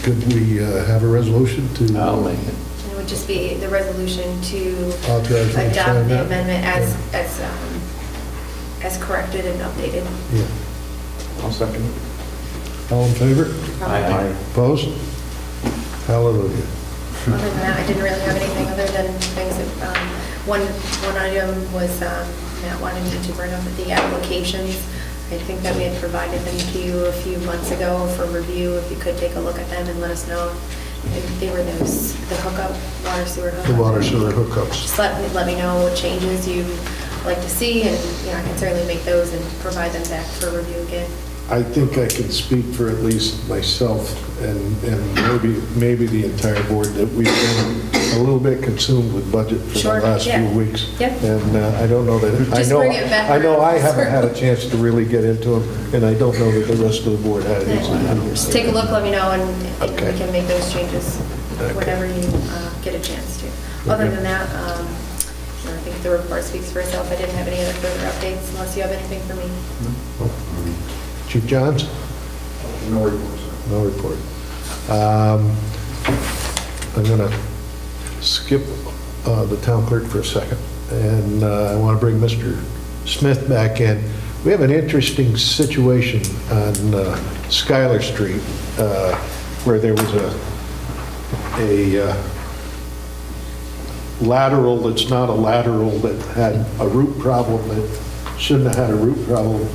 Could we have a resolution to... I'll make it. It would just be the resolution to Authorize me to sign adopt the that? amendment as corrected and updated. Yeah. I'll second it. All in favor? Aye. Opposed? Hallelujah. Other than that, I didn't really have anything other than things that, one item was, Matt wanted me to bring up the applications. I think that we had provided them to you a few months ago for review. If you could take a look at them and let us know. They were those, the hookup, water sewer hookup. The water sewer hookups. Just let me know what changes you like to see, and I can certainly make those and provide them back for review again. I think I can speak for at least myself and maybe the entire board that we've been a little bit consumed with budget for Sure, the last yeah. few weeks. Yep. And I don't know that, Just bring it back I know around. I haven't had a chance to really get into them, and I don't know that the rest of the board had either. Just take a look, let me know, and Okay. we can make those changes whenever you get a chance to. Other Okay. than that, I think the report speaks for itself. I didn't have any other further updates unless you have anything for me. Chief Johns? No report, sir. No report. I'm going to skip the town clerk for a second, and I want to bring Mr. Smith back in. We have an interesting situation on Schuyler Street where there was a lateral that's not a lateral that had a root problem that shouldn't have had a root problem,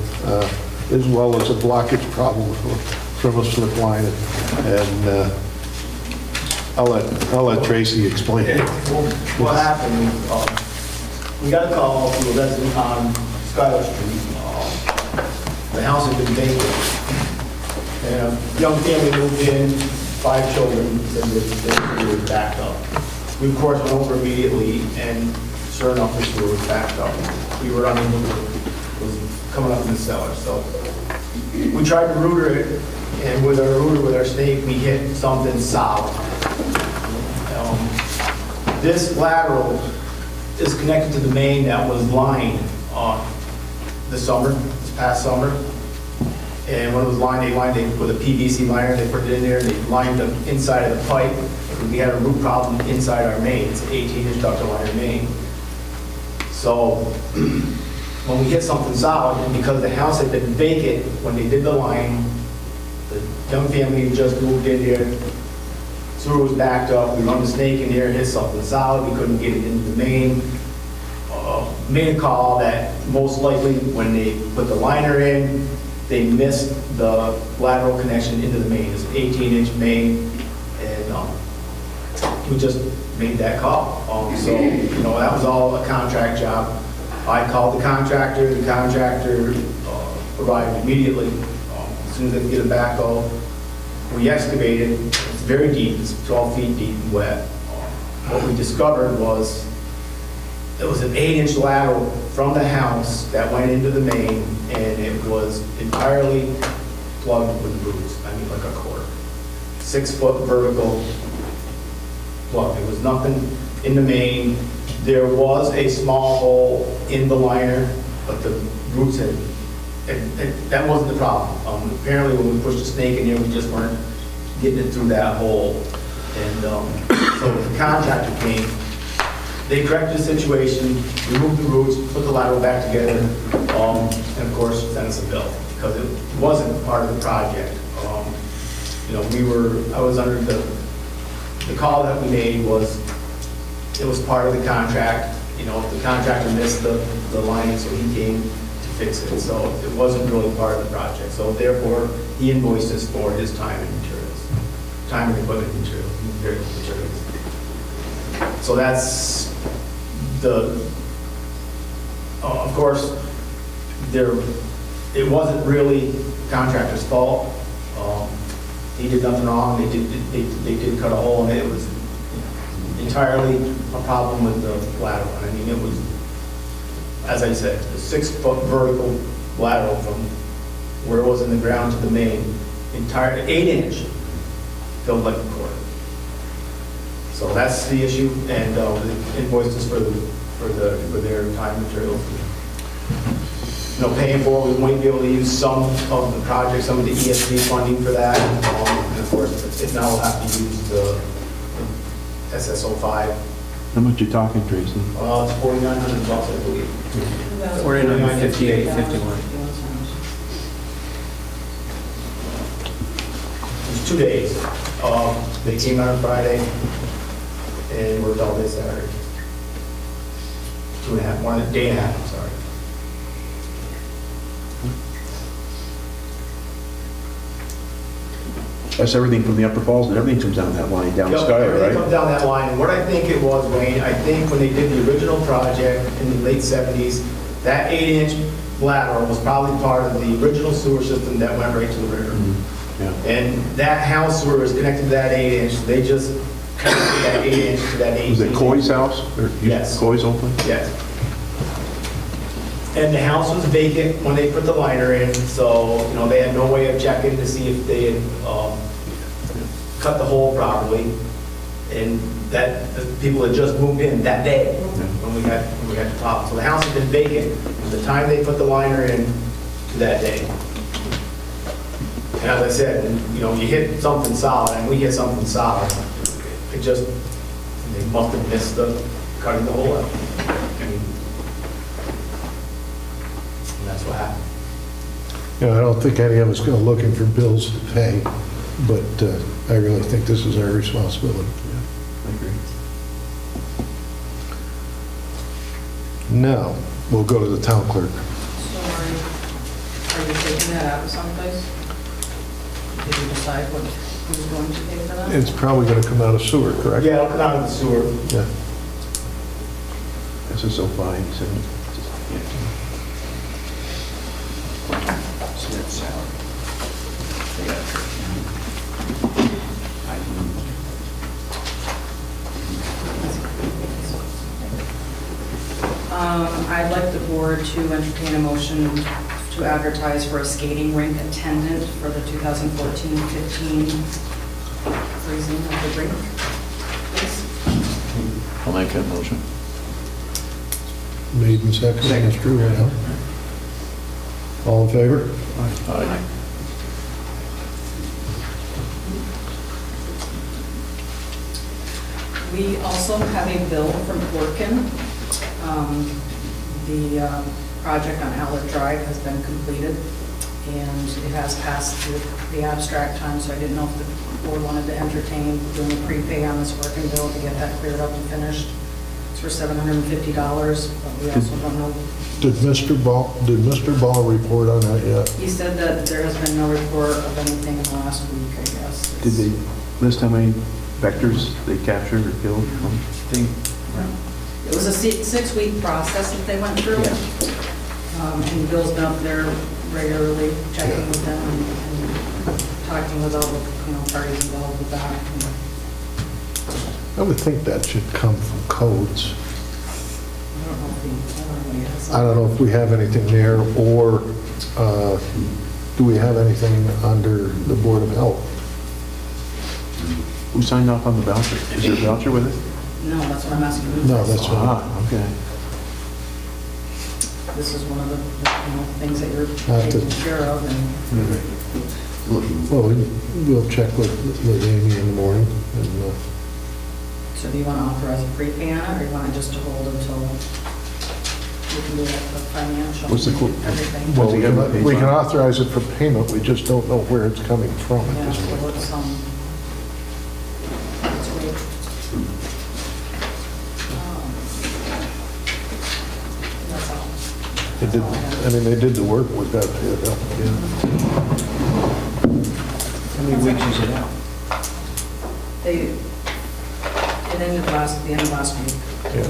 as well as a blockage problem from a slip line. And I'll let Tracy explain it. What happened, we got a call from a resident on Schuyler Street. The house had been vacant. And a young family moved in, 5 children, and they were backed up. We, of course, went over immediately and sure enough, the sewer was backed up. We were unable to, it was coming up in the cellar, so. We tried to rooter it, and with our snake, we hit something solid. This lateral is connected to the main that was lined this past summer. And when it was lined, they lined it with a PVC liner, they put it in there, and they lined the inside of the pipe. We had a root problem inside our main, it's an 18-inch ductile liner main. So when we hit something solid, and because the house had been vacant when they did the line, the young family just moved in there, sewer was backed up, we run the snake in there, hit something solid, we couldn't get it into the main. Made a call that most likely when they put the liner in, they missed the lateral connection into the main. It's an 18-inch main, and we just made that call. So, that was all a contract job. I called the contractor arrived immediately. As soon as they could get a backhoe, we excavated. It's very deep, it's 12 feet deep and wet. What we discovered was it was an 8-inch lateral from the house that went into the main, and it was entirely plugged with roots. I mean, like a quarter. 6-foot vertical plug. There was nothing in the main. There was a small hole in the liner, but the roots had, that wasn't the problem. Apparently when we pushed the snake in there, we just weren't getting it through that hole. And so when the contractor came, they corrected the situation, removed the roots, put the lateral back together, and of course sent us a bill because it wasn't part of the project. I was under the call that we made was, it was part of the contract. The contractor missed the lining, so he came to fix it. So it wasn't really part of the project. So therefore, he invoiced us for his time and materials, time and equipment materials, materials. So that's of course, it wasn't really the contractor's fault. He did nothing wrong. They did cut a hole in it. It was entirely a problem with the lateral. I mean, it was, as I said, a 6-foot vertical lateral from where it was in the ground to the main, entire 8-inch, filled like a quarter. So that's the issue, and the invoices for their time materials. Paying for, we might be able to use some of the project, some of the ESP funding for that, and of course, if not, we'll have to use the SSO5. How much you talking, Tracy? It's $4,900, I believe. 49.58.51. It's 2 days. They came out on Friday and worked all day Saturday. 2.5, more than a day and a half, I'm sorry. That's everything from the upper falls, and everything comes down that line, down Yep, Skyler, everything right? comes down that line. And what I think it was, Wayne, I think when they did the original project in the late 70s, that 8-inch lateral was probably part of the original sewer system that went right to the river. Yeah. And that house sewer is connected to that 8-inch. They just connected that 8-inch to that 8-inch. Was it Coy's house? Or Yes. Coy's old place? Yes. And the house was vacant when they put the liner in, so, they had no way of checking to see if they had cut the hole properly. And that, the people had just moved in that day when we had the problem. So the house had been vacant from the time they put the liner in to that day. And as I said, you hit something solid, and we hit something solid. It just, they must have missed cutting the hole out. And that's what happened. I don't think any of us go looking for bills to pay, but I really think this is our responsibility. I agree. Now, we'll go to the town clerk. So are you taking that out of someplace? Did you decide who's going to pay for that? It's probably going to come out of sewer, correct? Yeah, it'll come out of the sewer. Yeah. SSO5, so. I'd like the board to entertain a motion to advertise for a skating rink attendant for the 2014-15 season of the rink. Please. I'll make that motion. Made and seconded, Mr. Randall. All in favor? Aye. We also have a bill from Orkin. The project on Outlet Drive has been completed, and it has passed the abstract time, so I didn't know if the board wanted to entertain doing a prepay on this Orkin bill to get that cleared up and finished. It's for $750, but we also don't know. Did Mr. Ball report on that yet? He said that there has been no report of anything in the last week, I guess. Did they list how many vectors they captured or killed? It was a 6-week process that they went through. And Bill's been up there regularly checking with them and talking with all the, parties involved with that. I would think that should come from codes. I don't know if we have anything there, or do we have anything under the Board of Health? Who signed off on the voucher? Is there a voucher with it? No, that's what I'm asking you. No, that's what. Okay. This is one of the, things that you're Have to- taking care of, and Well, we'll check with Amy in the morning. And, so do you want to authorize a prepay on it, or you want it just to hold until we can do the financial? What's the everything? well, we can authorize it for payment, we just don't know where it's coming from at Yeah, this so point. let's wait. That's all. They did the work, we've got to pay it up. How many weeks is it out? It ended the end of last week. Yeah.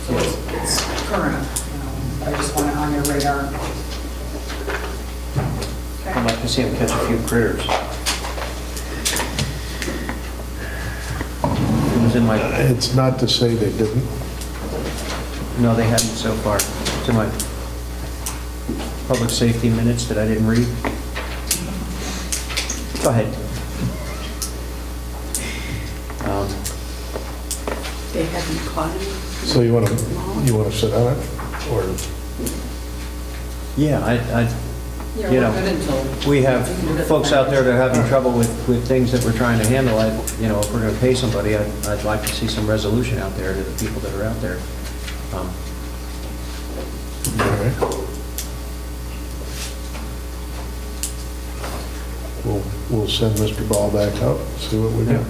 So it's current, I just want it on your radar. I'd like to see them catch a few critters. It was in my, It's not to say they didn't. no, they hadn't so far. It's in my public safety minutes that I didn't read. Go ahead. They haven't caught it. So you want to sit on it, or? Yeah, Yeah, You we're know, good until. we have folks out there that are having trouble with things that we're trying to handle. If we're going to pay somebody, I'd like to see some resolution out there to the people that are out there. All right. We'll send Mr. Ball back out, see what we got.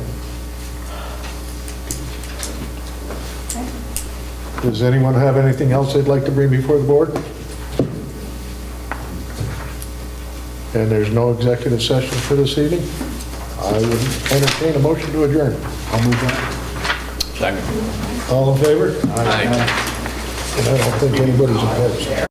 Does anyone have anything else they'd like to bring before the board? And there's no executive session for this evening? I would entertain a motion to adjourn. I'll move that. Second. All in favor? Aye. And I don't think anybody's opposed.